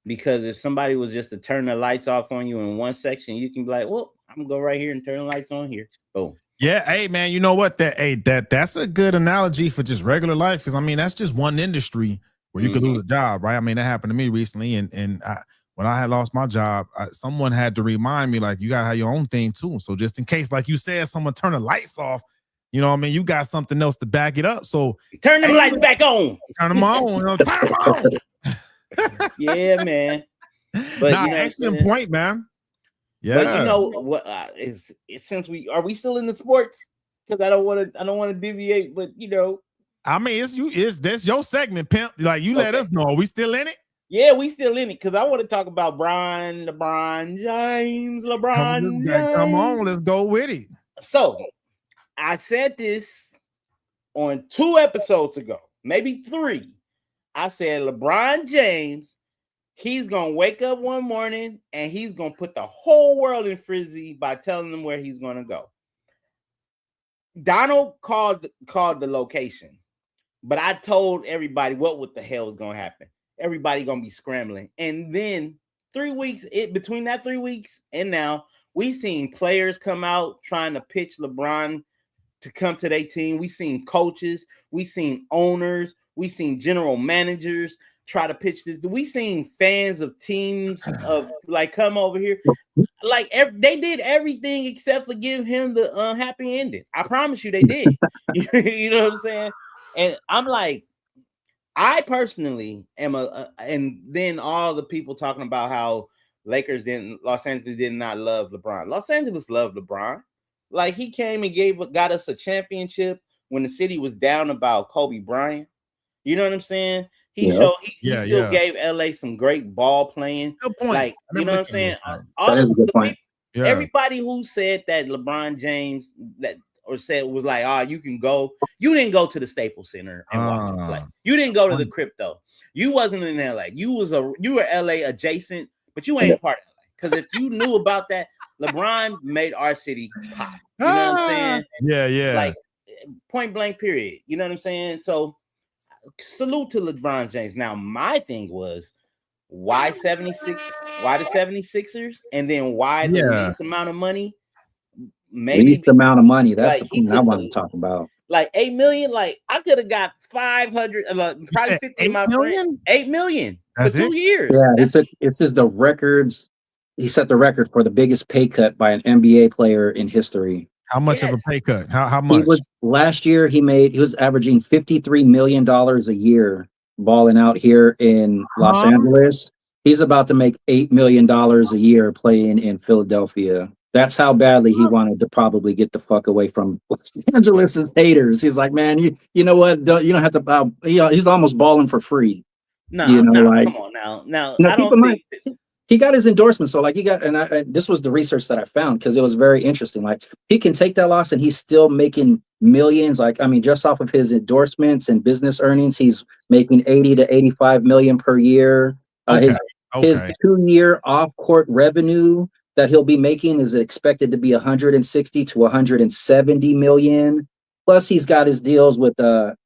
because if somebody was just to turn the lights off on you in one section, you can be like, well, I'm gonna go right here and turn the lights on here. Boom. Yeah, hey man, you know what? That's a good analogy for just regular life, because I mean that's just one industry where you could lose a job, right? I mean that happened to me recently, and when I had lost my job, someone had to remind me, like, you gotta have your own thing too. So just in case, like you said, someone turn the lights off, you know what I mean, you got something else to back it up. So turn them lights back on. Turn them on. You know, turn them on. Yeah, man. But nah, excellent point, man. Yeah, but you know what? Is since are we still in the sports? Because I don't want to deviate. But you know, I mean, that's your segment, pimp. Like you let us know. Are we still in it? Yeah, we still in it, because I want to talk about LeBron James. Come on, let's go with it. So I said this on 2 episodes ago, maybe 3. I said LeBron James, he's going to wake up one morning and he's going to put the whole world in frenzy by telling them where he's going to go. Donald called the location, but I told everybody what the hell was going to happen. Everybody going to be scrambling. And then 3 weeks, between that 3 weeks and now, we've seen players come out trying to pitch LeBron to come to their team. We've seen coaches. We've seen owners. We've seen general managers try to pitch this. We've seen fans of teams of like come over here. Like they did everything except for give him the happy ending. I promise you they did. You know what I'm saying? And I'm like, I personally am and then all the people talking about how Los Angeles did not love LeBron. Los Angeles loved LeBron. Like he came and got us a championship when the city was down about Kobe Bryant. You know what I'm saying? He still gave LA some great ball playing. Good point. Like, you know what I'm saying? That is a good point. Everybody who said that LeBron James was like, you can go. You didn't go to the Staples Center and watch him play. You didn't go to the crypto. You wasn't in LA. You were LA adjacent, but you ain't part of LA. Because if you knew about that, LeBron made our city pop. You know what I'm saying? Yeah. Like point blank period. You know what I'm saying? So salute to LeBron James. Now, my thing was, why 76? Why the 76ers? And then why the least amount of money? Maybe least amount of money. That's the thing I want to talk about. Like 8 million. Like I could have got 500, probably 50 of my friends. 8 million for 2 years. Yeah, it's the records. He set the record for the biggest pay cut by an NBA player in history. How much of a pay cut? How much? Last year he was averaging $53 million a year balling out here in Los Angeles. He's about to make $8 million a year playing in Philadelphia. That's how badly he wanted to probably get the fuck away from Los Angeles' haters. He's like, man, you know what? You don't have to. He's almost balling for free. No, come on now. I don't think. He got his endorsement, so like this was the research that I found because it was very interesting. Like he can take that loss and he's still making millions. Like I mean, just off of his endorsements and business earnings, he's making 80 to 85 million per year. His 2-year off-court revenue that he'll be making is expected to be 160 to 170 million. Plus, he's got his deals with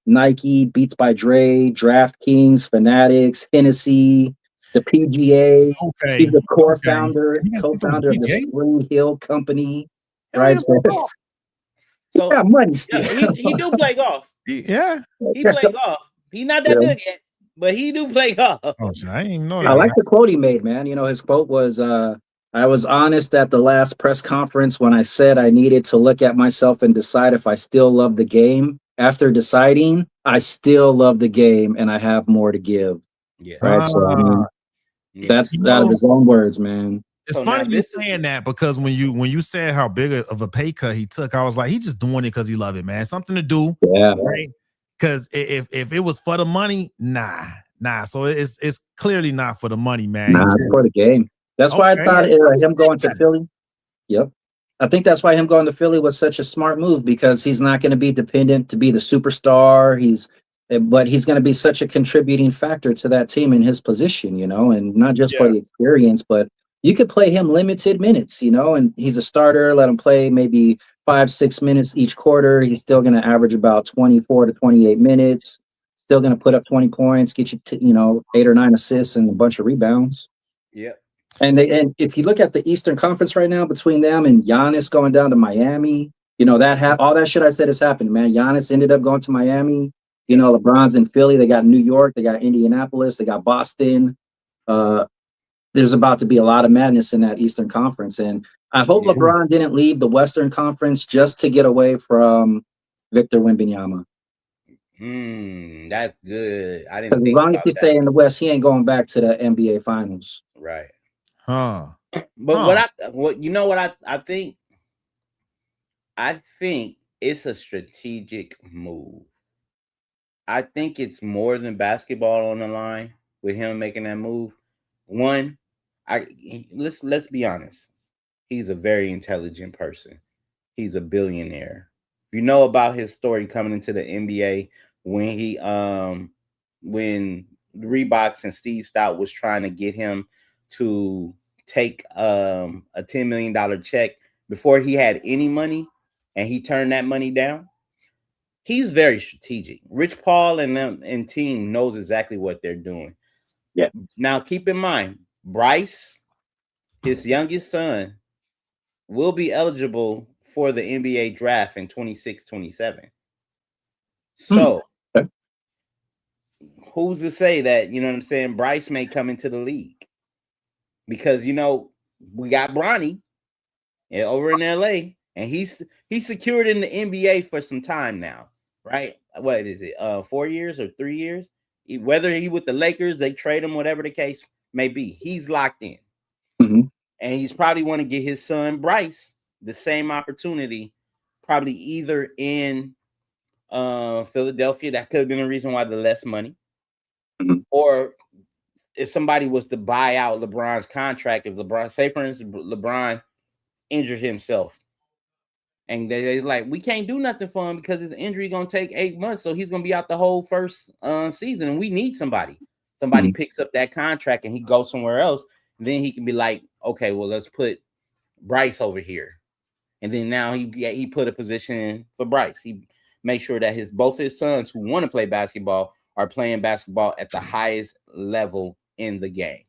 Nike, Beats by Dre, DraftKings, Fanatics, Hennessy, the PGA. He's the co-founder of the Spring Hill Company. Right? So he got money still. He do play golf. He play golf. He's not that good yet, but he do play golf. Oh, I didn't even know that. I like the quote he made, man. You know, his quote was, I was honest at the last press conference when I said I needed to look at myself and decide if I still love the game. After deciding, I still love the game and I have more to give. Yeah. Right. So I mean, that's out of his own words, man. It's So funny now you this saying is that because when you said how big of a pay cut he took, I was like, he's just doing it because he love it, man. Something to do, Yeah. right? Because if it was for the money, nah. So it's clearly not for the money, man. Nah, it's for the game. That's why I Okay. thought Yeah. him going to Philly. Yep. I think that's why him going to Philly was such a smart move because he's not going to be dependent to be the superstar. But he's going to be such a contributing factor to that team in his position, and not just for Yeah. the experience, but you could play him limited minutes, and he's a starter. Let him play maybe 5-6 minutes each quarter. He's still going to average about 24 to 28 minutes. Still going to put up 20 points, get you to 8 or 9 assists and a bunch of rebounds. Yep. And if you look at the Eastern Conference right now between them and Giannis going down to Miami, all that shit I said has happened, man. Giannis ended up going to Miami. LeBron's in Philly. They got New York. They got Indianapolis. They got Boston. There's about to be a lot of madness in that Eastern Conference, and I hope LeBron didn't leave the Western Conference just to get away from Victor Wembanyama. That's good. I didn't Because as think long as about he that. stay in the West, he ain't going back to the NBA Finals. Right. Huh. But I think it's a strategic move. I think it's more than basketball on the line with him making that move. One, let's be honest. He's a very intelligent person. He's a billionaire. If you know about his story coming into the NBA when Reeboks and Steve Stout was trying to get him to take a $10 million check before he had any money and he turned that money down. He's very strategic. Rich Paul and team knows exactly what they're doing. Yeah. Now keep in mind, Bryce, his youngest son, will be eligible for the NBA draft in 26-27. So Okay. who's to say that, you know what I'm saying, Bryce may come into the league? Because we got Bronny over in LA, and he's secured in the NBA for some time now, right? What is it? 4 years or 3 years? Whether he with the Lakers, they trade him, whatever the case may be, he's locked in. Mm-hmm. And he's probably want to get his son Bryce the same opportunity, probably either in Philadelphia. That could have been the reason why the less money. Mm-hmm. Or if somebody was to buy out LeBron's contract, if LeBron, say for instance, LeBron injured himself, and they're like, we can't do nothing for him because his injury gonna take 8 months, so he's gonna be out the whole first season, and we need somebody. Somebody Mm-hmm. picks up that contract and he goes somewhere else, and then he can be like, okay, well, let's put Bryce over here. And then now he put a position in for Bryce. He made sure that both his sons who want to play basketball are playing basketball at the highest level in the game.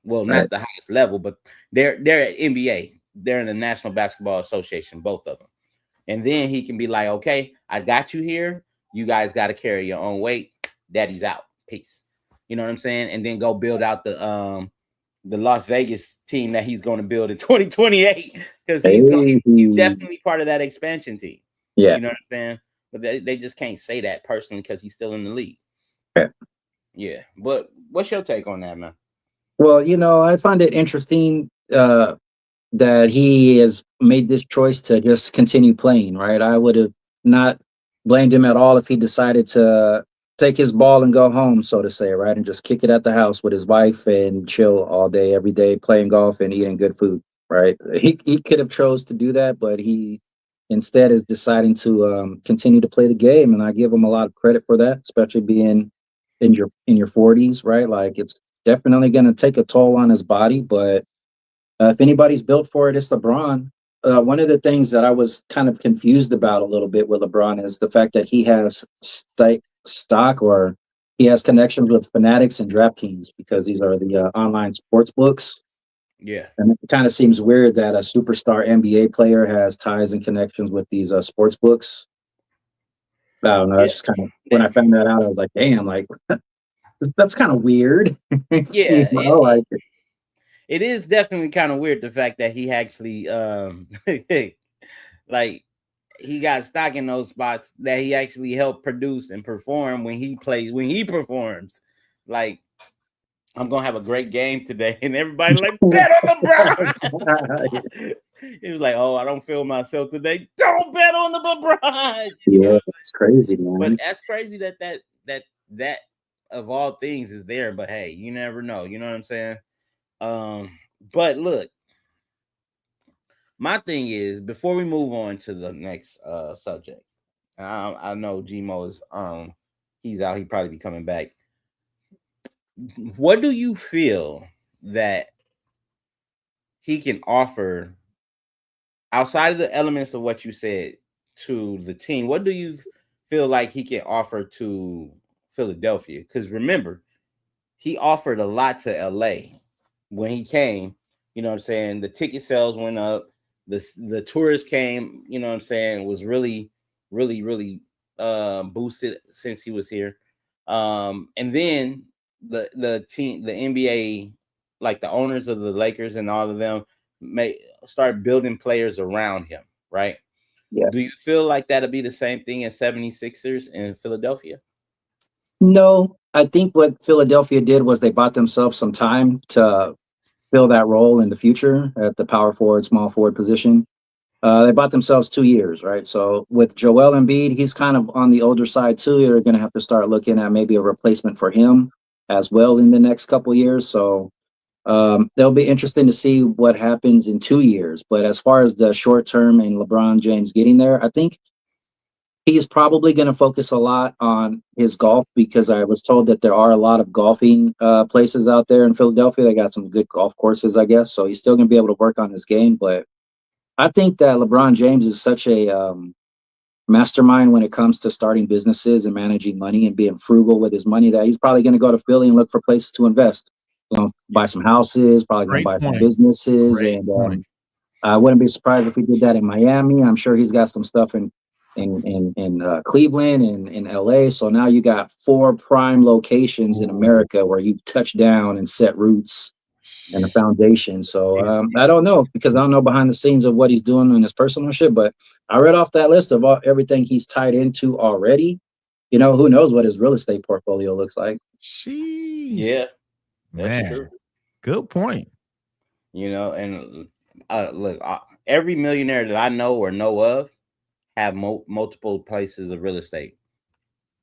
Well, not the highest level, but they're at NBA. They're in the National Basketball Association, both of them. And then he can be like, okay, I got you here. You guys got to carry your own weight. Daddy's out. Peace. You know what I'm saying? And then go build out the Las Vegas team that he's going to build in 2028 because he's definitely part of that expansion team. Yeah. You know what I'm saying? But they just can't say that personally because he's still in the league. Yeah. Yeah. But what's your take on that, man? Well, I find it interesting that he has made this choice to just continue playing, right? I would have not blamed him at all if he decided to take his ball and go home, so to say, right? And just kick it at the house with his wife and chill all day, every day, playing golf and eating good food, right? He could have chose to do that, but he instead is deciding to continue to play the game. And I give him a lot of credit for that, especially being in your 40s, right? Like it's definitely going to take a toll on his body, but if anybody's built for it, it's LeBron. One of the things that I was kind of confused about a little bit with LeBron is the fact that he has stock or he has connections with Fanatics and DraftKings because these are the online sports books. Yeah. And it kind of seems weird that a superstar NBA player has ties and connections with these sports books. I don't know. That's just kind of, when I found that out, I was like, damn, like, that's kind of weird. Yeah. Like, it is definitely kind of weird the fact that he actually like he got stock in those spots that he actually helped produce and perform when he performs. Like I'm gonna have a great game today, and everybody like bet on LeBron. He was like, "Oh, I don't feel myself today. Don't bet on the LeBron." Yeah, it's crazy, man. But that's crazy that of all things is there. But hey, you never know. You know what I'm saying? But look, my thing is before we move on to the next subject, I know Gmo is he's out. He probably be coming back. What do you feel that he can offer outside of the elements of what you said to the team? What do you feel like he can offer to Philadelphia? Because remember, he offered a lot to LA when he came. You know what I'm saying? The ticket sales went up. The tourists came. You know what I'm saying? Was really boosted since he was here. And then the team, the NBA, like the owners of the Lakers and all of them, may start building players around him, right? Yeah. Do you feel like that'll be the same thing as 76ers in Philadelphia? No, I think what Philadelphia did was they bought themselves some time to fill that role in the future at the power forward, small forward position. They bought themselves 2 years, right? So with Joel Embiid, he's kind of on the older side too. You're going to have to start looking at maybe a replacement for him as well in the next couple years. So it'll be interesting to see what happens in 2 years. But as far as the short term and LeBron James getting there, I think he is probably going to focus a lot on his golf because I was told that there are a lot of golfing places out there in Philadelphia. They got some good golf courses, I guess. So he's still going to be able to work on his game. But I think that LeBron James is such a mastermind when it comes to starting businesses and managing money and being frugal with his money that he's probably going to go to Philly and look for places to invest. Buy some houses, probably going to buy some businesses. And I wouldn't be surprised if he did that in Miami. I'm sure he's got some stuff in Cleveland and in LA. So now you got 4 prime locations in America where you've touched down and set roots and a foundation. So I don't know because I don't know behind the scenes of what he's doing in his personal shit. But I read off that list of everything he's tied into already. You know, who knows what his real estate portfolio looks like? Jeez. Yeah, that's man. true. Good point. You know, and look, every millionaire that I know or know of have multiple places of real estate.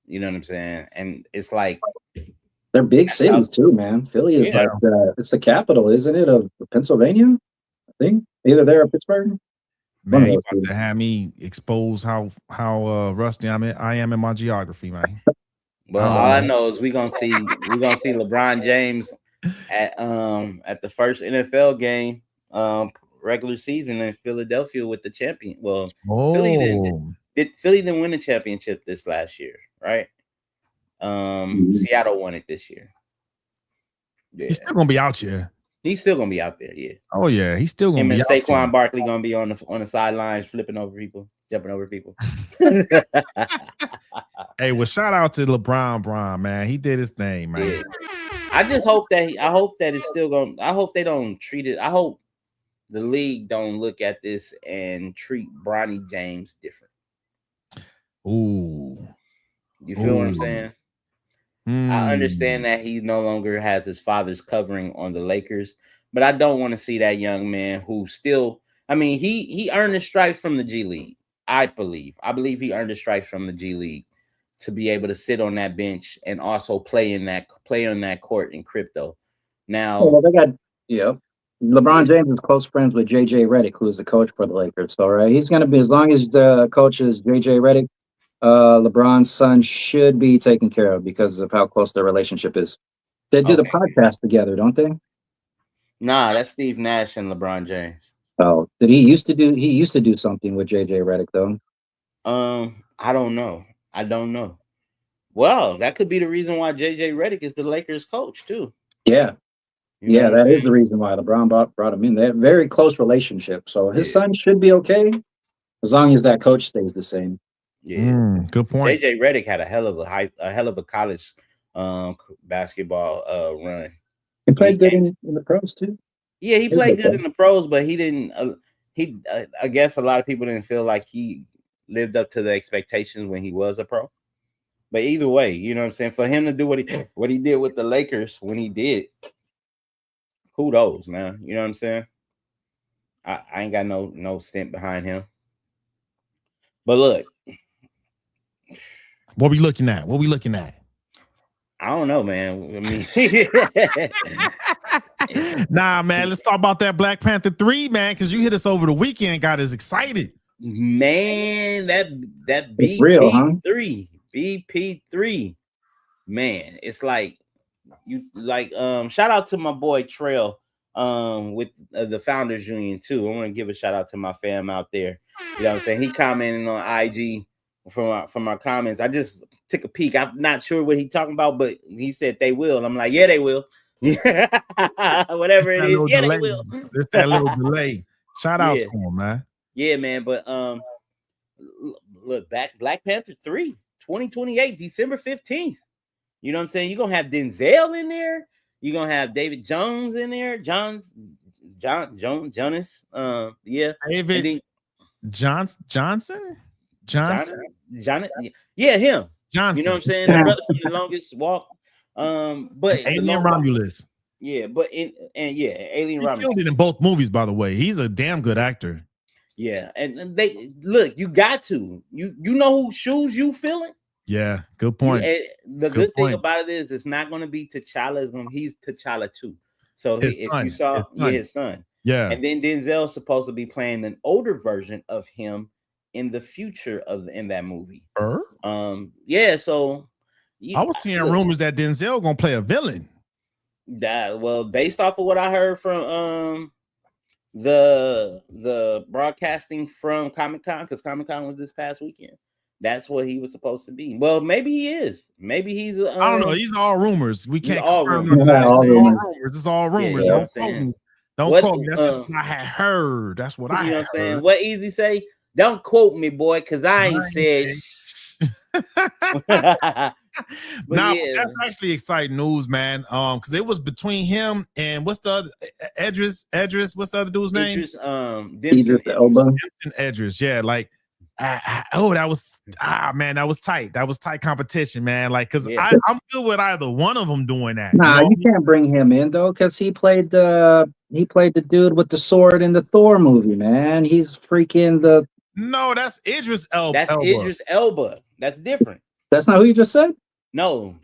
You know what I'm saying? And it's like they're big cities too, man. Philly is like it's the capital, isn't it, of Pennsylvania? I think either there or Pittsburgh. Man, you about to have me expose how rusty I am in my geography, man. Well, all I know is we're gonna see LeBron James at the first NFL game regular season in Philadelphia with the champion. Well, Philly didn't win the championship this last year, right? Seattle won it this year. Yeah. He's still gonna be out here. He's still gonna be out there, yeah. Oh yeah, he's still gonna be out there. Saquon Barkley gonna be on the sidelines, flipping over people, jumping over people. Hey, well, shout out to LeBron, man. He did his thing, man. Yeah. I just hope that it's still gonna. I hope they don't treat it. I hope the league don't look at this and treat Bronny James different. Ooh, you feel what I'm saying? I understand that he no longer has his father's covering on the Lakers, but I don't want to see that young man who still. I mean, he earned his stripes from the G League. I believe he earned his stripes from the G League to be able to sit on that bench and also play on that court in crypto. Now, they got LeBron James is close friends with JJ Redick, who is the coach for the Lakers. So right, he's going to be, as long as the coach is JJ Redick, LeBron's son should be taken care of because of how close their relationship is. They do the podcast together, don't they? Nah, that's Steve Nash and LeBron James. Oh, did he used to do something with JJ Redick though? I don't know. Well, that could be the reason why JJ Redick is the Lakers coach too. Yeah. That is the reason why LeBron brought him in. They have a very close relationship. So his son should be okay as long as that coach stays the same. Yeah, good point. JJ Redick had a hell of a college basketball run. He played good in the pros too. Yeah, he played good in the pros, but he didn't. I guess a lot of people didn't feel like he lived up to the expectations when he was a pro. But either way, you know what I'm saying? For him to do what he did with the Lakers when he did, kudos, man. You know what I'm saying? I ain't got no stint behind him. But look, what we looking at? What we looking at? I don't know, man. I mean, nah, man. Let's talk about that Black Panther 3, man, because you hit us over the weekend, got us excited. Man, that it's real, huh? BP3, man. It's like shout out to my boy Trail with the Founders Union too. I want to give a shout out to my fam out there. You know what I'm saying? He commented on IG from our comments. I just took a peek. I'm not sure what he talking about, but he said they will. I'm like, yeah, they will. Whatever it is, yeah, delay. they will. There's that little delay. Shout out to him, man. Yeah, man. But look, Black Panther 3, 2028, December 15th. You know what I'm saying? You're gonna have Denzel in there. You're gonna have David Jones in there. Jonas. Yeah. David Johnson. Yeah, him. Johnson. You know what I'm saying? The brother from The Longest Walk. But Alien Romulus. Yeah, but Alien Romulus. He killed it in both movies, by the way. He's a damn good actor. Yeah, and they look. You got to. You know whose shoes you feeling? Yeah, good point. The good thing about it is it's not going to be T'Challa. He's T'Challa too. So his son. Yeah. And then Denzel's supposed to be playing an older version of him in the future in that movie. Yeah. So I was hearing rumors that Denzel gonna play a villain. Well, based off of what I heard from the broadcasting from Comic-Con, because Comic-Con was this past weekend. That's what he was supposed to be. Well, maybe he is. Maybe he's. I don't know. These are all rumors. We can't. All rumors. It's all rumors. Yeah, don't quote me. That's just what I had heard. That's what I had heard. What Easy say? Don't quote me, boy, because I ain't said. That's actually exciting news, man. Because it was between him and what's the other Edris? What's the other dude's name? Idris Elba. Edris. Yeah, like. that was that was tight. That was tight competition, man. Like, because I'm good with either one of them doing that. Nah, you can't bring him in though, because he played the dude with the sword in the Thor movie, man. He's freaking the. No, that's Idris Elba. That's Idris Elba. That's different. That's not who you just said. No,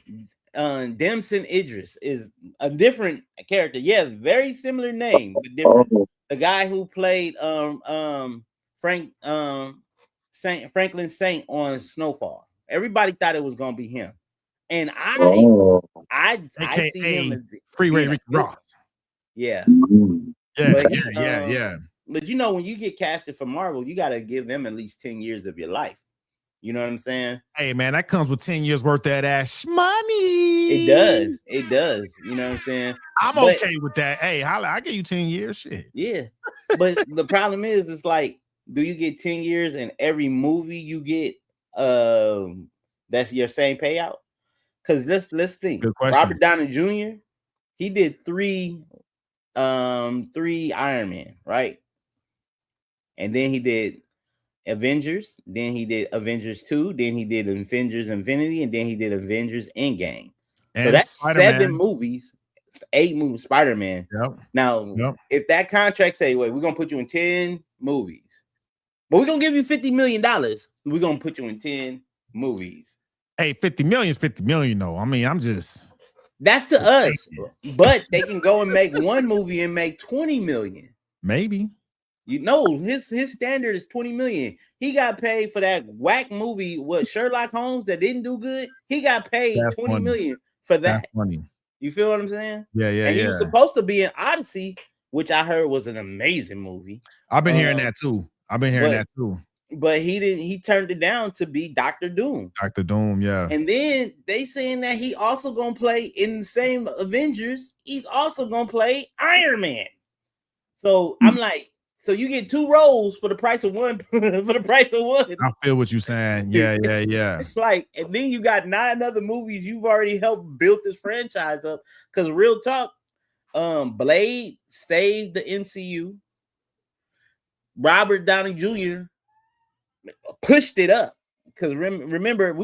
Damson Idris is a different character. Yeah, very similar name, but different. The guy who played Franklin Saint on Snowfall. Everybody thought it was gonna be him, and I see him as Freeway Ricky Ross. Yeah. Yeah. But you know, when you get casted for Marvel, you got to give them at least 10 years of your life. You know what I'm saying? Hey, man, that comes with 10 years worth of that ass money. It does. You know what I'm saying? I'm okay with that. Hey, I give you 10 years. Shit. Yeah. But the problem is, it's like, do you get 10 years and every movie you get, that's your same payout? Because let's think. Good question. Robert Downey Jr., he did three Iron Man, right? And then he did Avengers, then he did Avengers 2, then he did Avengers Infinity, and then he did Avengers Endgame. And so that's Spider-Man. 7 movies, 8 movies, Spider-Man. Yep. Now, if that contract say, wait, we're going to put you in 10 movies, but we're going to give you $50 million, we're going to put you in 10 movies. Hey, 50 million is 50 million, though. I mean, that's to us, but they can go and make one movie and make 20 million. Maybe. You know, his standard is 20 million. He got paid for that whack movie with Sherlock Holmes that didn't do good. He got paid That's 20 funny. million for that. That's funny. You feel what I'm saying? Yeah. And he was supposed to be in Odyssey, which I heard was an amazing movie. I've been hearing that too. But he didn't. He turned it down to be Dr. Doom. Dr. Doom, yeah. And then they saying that he also gonna play in the same Avengers. He's also gonna play Iron Man. So I'm like, so you get 2 roles for the price of one. For the price of one. I feel what you're saying. Yeah. It's like, and then you got 9 other movies you've already helped build this franchise up. Because real talk, Blade saved the MCU. Robert Downey Jr. pushed it up. because remember,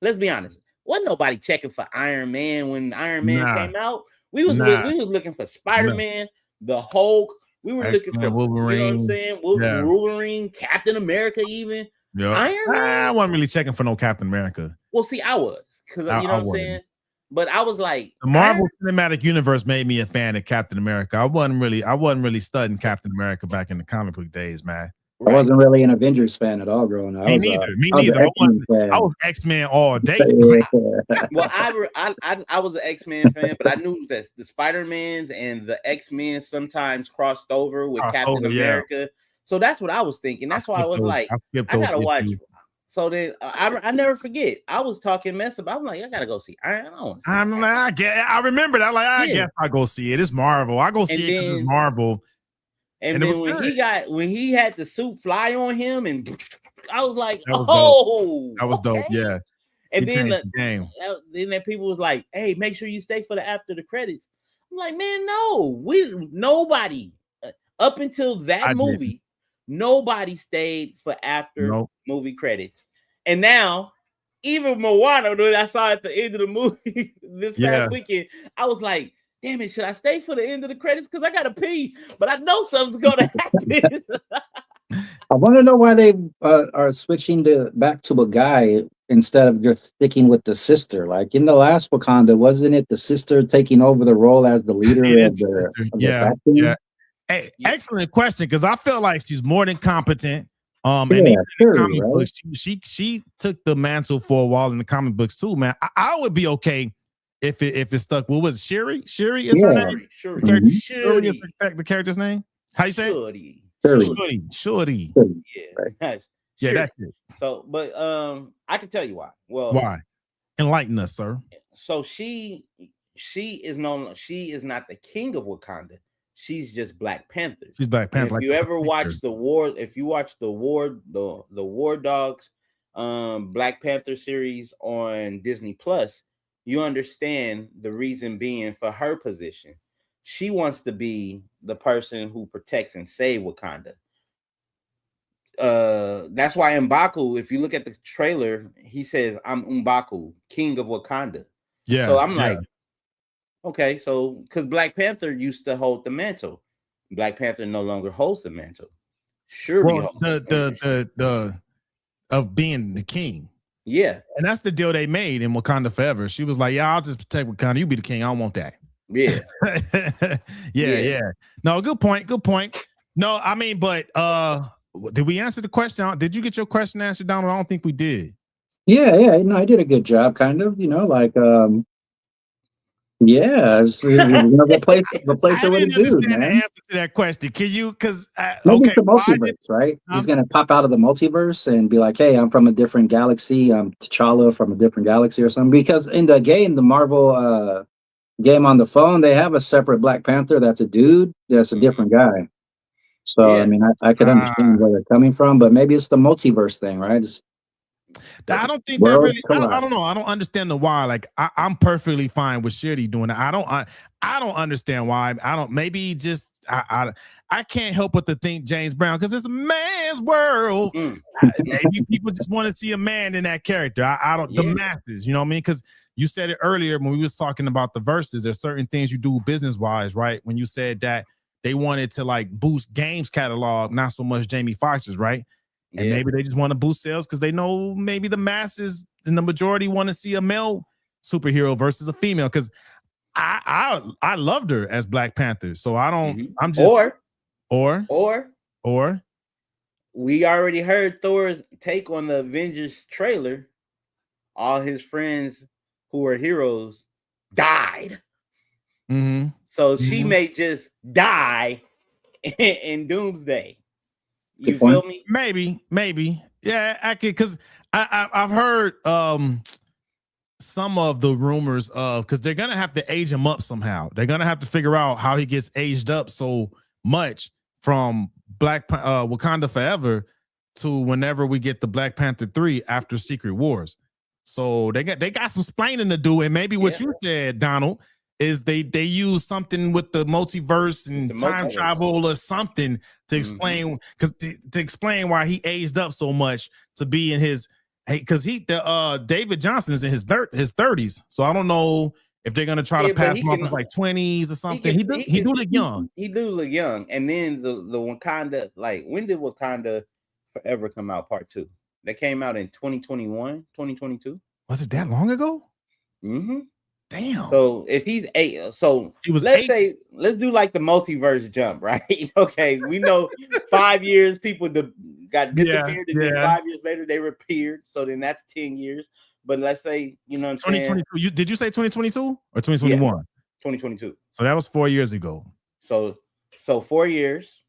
let's be honest, wasn't nobody checking for Iron Man when Iron Man came out. We was looking for Spider-Man, the Hulk. We were looking for Wolverine. You know what I'm saying? Wolverine, Captain America, even. Yeah. Iron Man. I wasn't really checking for no Captain America. Well, see, I was, because you know what I'm saying. But I was like, the Marvel Cinematic Universe made me a fan of Captain America. I wasn't really studying Captain America back in the comic book days, man. I wasn't really an Avengers fan at all growing up. Me neither. I was X-Men all day. Well, I was an X-Men fan, but I knew that the Spider-Mans and the X-Men sometimes crossed over with Captain America. Yeah. So that's what I was thinking. That's why I was like, I gotta watch. So then I never forget. I was talking mess about. I'm like, I gotta go see. I remember that. Like, I guess I go see it. It's Marvel. I go see it because it's Marvel. And then when he had the suit fly on him, and I was like, that was dope. Yeah. And then people was like, hey, make sure you stay for the after the credits. I'm like, man, no, nobody up until that movie, nobody stayed for after movie credits. And now, even Moana, that I saw at the end of the movie this past weekend, I was like, damn it, should I stay for the end of the credits? Because I gotta pee, but I know something's gonna happen. I want to know why they are switching back to a guy instead of just sticking with the sister. Like in the last Wakanda, wasn't it the sister taking over the role as the leader of the team? Hey, excellent question, because I feel like she's more than competent. Right? She took the mantle for a while in the comic books too, man. I would be okay if it stuck. What was it? Shuri? Shuri is her name? Shuri is the character's name? How you say it? Shuri. Yeah. Yeah, that's it. So, but I can tell you why. Well, why? Enlighten us, sir. So she is not the king of Wakanda. She's just Black Panther. She's Black Panther. If you ever watch the War Dogs Black Panther series on Disney Plus, you understand the reason being for her position. She wants to be the person who protects and save Wakanda. That's why M'Baku, if you look at the trailer, he says, I'm M'Baku, king of Wakanda. Yeah. So I'm like, okay, so because Black Panther used to hold the mantle. Black Panther no longer holds the mantle. The of being the king. Yeah. And that's the deal they made in Wakanda Forever. She was like, yeah, I'll just protect Wakanda. You be the king. I don't want that. Yeah. yeah. No, good point. No, I mean, but did we answer the question? Did you get your question answered, Donald? I don't think we did. Yeah. No, I did a good job, kind of, like replace it with a dude, man. The answer to that question. Can you? Because maybe it's the multiverse, right? He's gonna pop out of the multiverse and be like, "Hey, I'm from a different galaxy. I'm T'Challa from a different galaxy or something." Because in the game, the Marvel game on the phone, they have a separate Black Panther. That's a dude. That's a different guy. So I mean, I could understand where they're coming from, but maybe it's the multiverse thing, right? I don't think that really. I don't know. I don't understand the why. Like I'm perfectly fine with Shuri doing that. I don't understand why. Maybe just I can't help but to think James Brown, because it's a man's world. Maybe people just want to see a man in that character. The masses. You know what I mean? Because you said it earlier when we was talking about the Verzuz. There's certain things you do business wise, right? When you said that they wanted to like boost games catalog, not so much Jamie Foxx's, right? And maybe they just want to boost sales because they know maybe the masses and the majority want to see a male superhero versus a female. Because I loved her as Black Panther, so I don't. I'm just or we already heard Thor's take on the Avengers trailer. All his friends who are heroes died. So she may just die in Doomsday. You feel me? Maybe. Yeah, I could, because I've heard some of the rumors of, because they're gonna have to age him up somehow. They're gonna have to figure out how he gets aged up so much from Wakanda Forever to whenever we get the Black Panther 3 after Secret Wars. So they got some splaining to do, and maybe what you said, Donald, is they use something with the multiverse and time travel or something to explain, because to explain why he aged up so much to be in his Hey, because David Johnson is in his 30s, so I don't know if they're gonna try to pass him off as like 20s or something. He do look young. He do look young. And then the Wakanda, like, when did Wakanda Forever come out? Part 2 that came out in 2021, 2022. Was it that long ago? Mm-hmm. Damn. So if he's 8, so he was. Let's do like the multiverse jump, right? Okay, we know 5 years people got disappeared, and then 5 years later they reappeared. So then that's 10 years. But let's say, you know what I'm saying? 2022. Did you say 2022 or 2021? Yeah, 2022. So that was 4 years ago. So 4 years.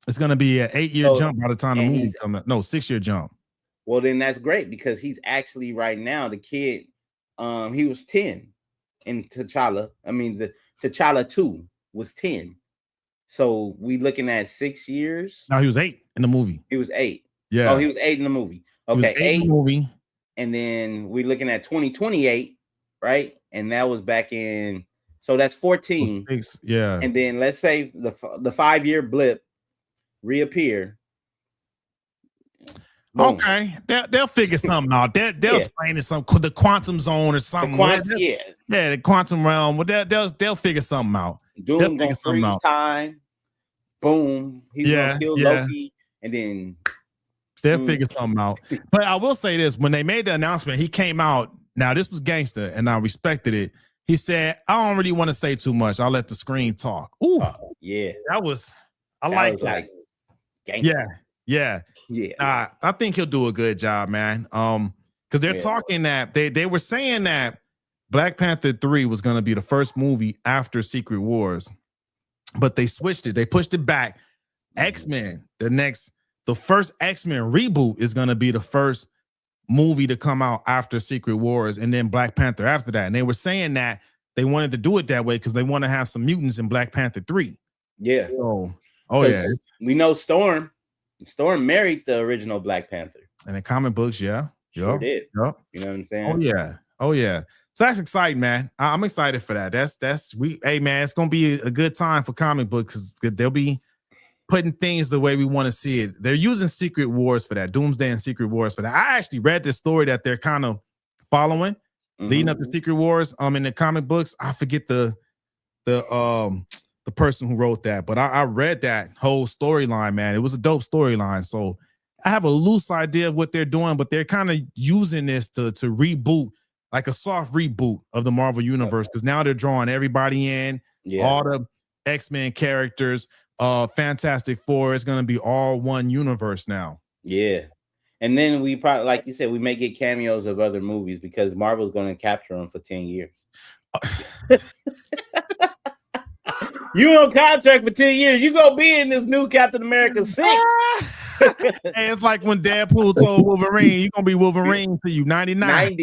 It's gonna be an 8-year jump by the time the movie comes out. No, 6-year jump. Well, then that's great because he's actually right now the kid. He was 10 in T'Challa. I mean, the T'Challa 2 was 10. So we looking at 6 years. No, he was 8 in the movie. He was 8. Yeah. Oh, he was 8 in the movie. Okay, 8 in the movie. And then we looking at 2028, right? And that was back in. So that's 14. 6, yeah. And then let's say the 5-year blip reappear. Boom. Okay, they'll figure something out. They'll explain it, the quantum zone or something. The quantum realm. Well, they'll figure something out. Doom gonna freeze time. Boom. He's gonna kill Loki, and then they'll figure something out. But I will say this: when they made the announcement, he came out. Now this was gangster, and I respected it. He said, "I don't really want to say too much. I'll let the screen talk." Ooh, that was. I like that. Gangster. Yeah. I think he'll do a good job, man. Because they're talking that they were saying that Black Panther 3 was going to be the first movie after Secret Wars, but they switched it. They pushed it back. X-Men, the first X-Men reboot is going to be the first movie to come out after Secret Wars, and then Black Panther after that. And they were saying that they wanted to do it that way because they want to have some mutants in Black Panther 3. Yeah. We know Storm married the original Black Panther. And in comic books, Sure did. You know what I'm saying? Oh yeah. So that's exciting, man. I'm excited for that. Hey man, it's gonna be a good time for comic books because they'll be putting things the way we want to see it. They're using Secret Wars for that, Doomsday and Secret Wars for that. I actually read this story that they're kind of following, leading up to Secret Wars. In the comic books, I forget the person who wrote that, but I read that whole storyline, man. It was a dope storyline. So I have a loose idea of what they're doing, but they're kind of using this to reboot, like a soft reboot of the Marvel Universe, because now they're drawing everybody in, all the X-Men characters, Fantastic Four. It's going to be all one universe now. Yeah. And then we probably, like you said, we may get cameos of other movies because Marvel's going to capture them for 10 years. You on contract for 10 years. You gonna be in this new Captain America 6. Hey, it's like when Deadpool told Wolverine, you're gonna be Wolverine to you 99.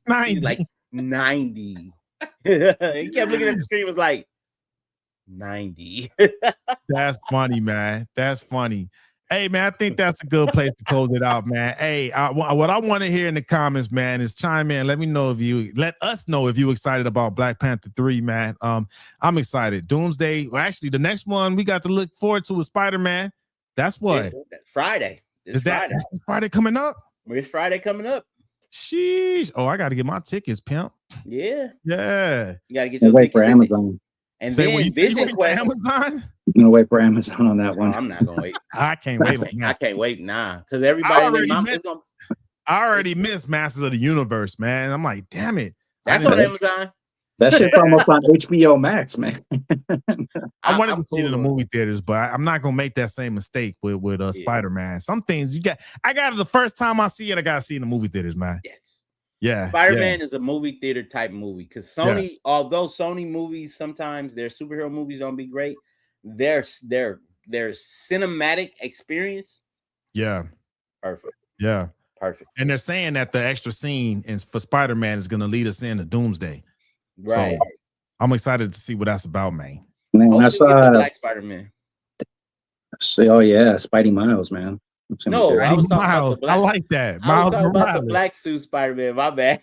90. Like 90. He kept looking at the screen, was like 90. That's funny, man. That's funny. Hey, man, I think that's a good place to close it out, man. Hey, what I want to hear in the comments, man, is chime in. Let us know if you're excited about Black Panther 3, man. I'm excited. Doomsday. Well, actually, the next one we got to look forward to is Spider-Man. That's what? Friday. Is Friday coming up? It's Friday coming up. Sheesh. Oh, I got to get my tickets, pimp. Yeah. You got to get your wait for Amazon. And then Vision Quest. Amazon? I'm gonna wait for Amazon on that one. I'm not gonna wait. I can't wait. I can't wait because everybody. I already missed Masters of the Universe, man. I'm like, damn it. That's on Amazon. That shit's almost on HBO Max, man. I wanted to see it in the movie theaters, but I'm not gonna make that same mistake with Spider-Man. Some things I got it the first time I see it, I gotta see it in the movie theaters, man. Yes. Yeah, Spider-Man is a movie theater type movie because Sony, although Sony movies sometimes their superhero movies don't be great, their cinematic experience, perfect. Yeah, perfect. And they're saying that the extra scene for Spider-Man is going to lead us into Doomsday. Right. So I'm excited to see what that's about, man. I saw Black Spider-Man. Oh yeah, Spidey Miles, man. No, I was talking Miles. About I like that. I was talking about the black suit Spider-Man. My bad.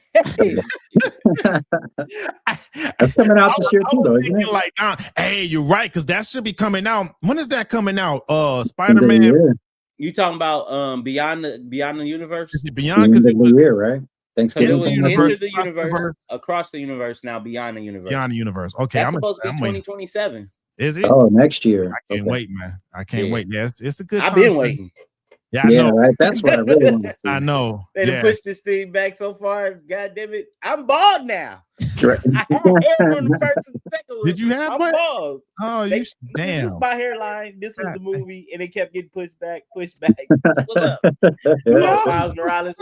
That's coming out this year too, though, isn't it? Like, hey, you're right, because that should be coming out. When is that coming out? Spider-Man. You talking about Beyond the Universe? Beyond the end of the year, right? Thanksgiving It was time. Into the Universe, Across the Universe, now Beyond the Universe. Beyond the Universe. Okay, that's supposed to be 2027. Is it? Oh, next year. I can't wait, man. I can't wait. Yeah, it's a good time. I've been waiting. Yeah, I know. Right. That's what I really want to see. I know. They done pushed this thing back so far. God damn it. I'm bald now. Right. I had hair on the first and second one. Did you have I'm bald. Oh, damn. This was my hairline. This was the movie, and it kept getting pushed back. What's up? Miles Morales.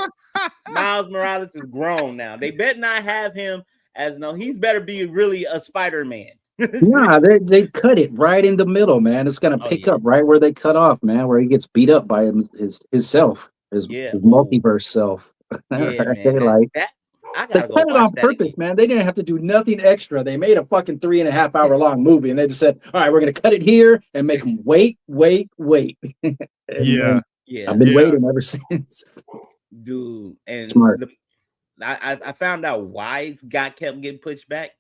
Miles Morales is grown now. They better not have him as he's better be really a Spider-Man. Nah, they cut it right in the middle, man. It's gonna pick up right where they cut off, man, where he gets beat up by himself, his multiverse self. Yeah, right? Man, they cut it on purpose, man. They didn't have to do nothing extra. They made a fucking 3.5 hour long movie, and they just said, "All right, we're gonna cut it here and make them wait." Yeah. I've been waiting ever since, dude. And smart. I found out why it kept getting pushed back.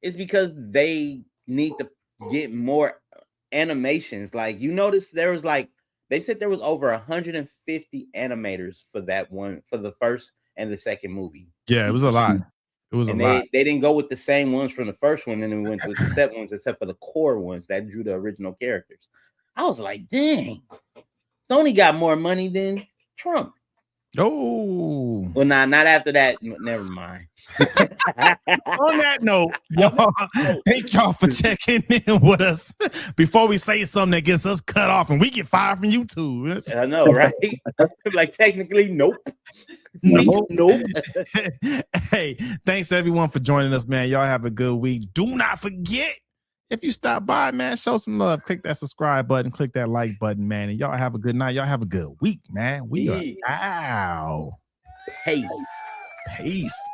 It's because they need to get more animations. Like, you notice there was they said there was over 150 animators for that one, for the first and the second movie. Yeah, it was a lot. It was a lot. They didn't go with the same ones from the first one, and then went with the second ones, except for the core ones that drew the original characters. I was like, dang, Sony got more money than Trump. Oh, well, not after that. Never mind. On that note, y'all, thank y'all for checking in with us. Before we say something that gets us cut off and we get fired from YouTube, I know, right? Like, technically, nope. Nope. Hey, thanks everyone for joining us, man. Y'all have a good week. Do not forget, if you stop by, man, show some love. Click that subscribe button, click that like button, man. And y'all have a good night. Y'all have a good week, man. We are out. Peace. Peace.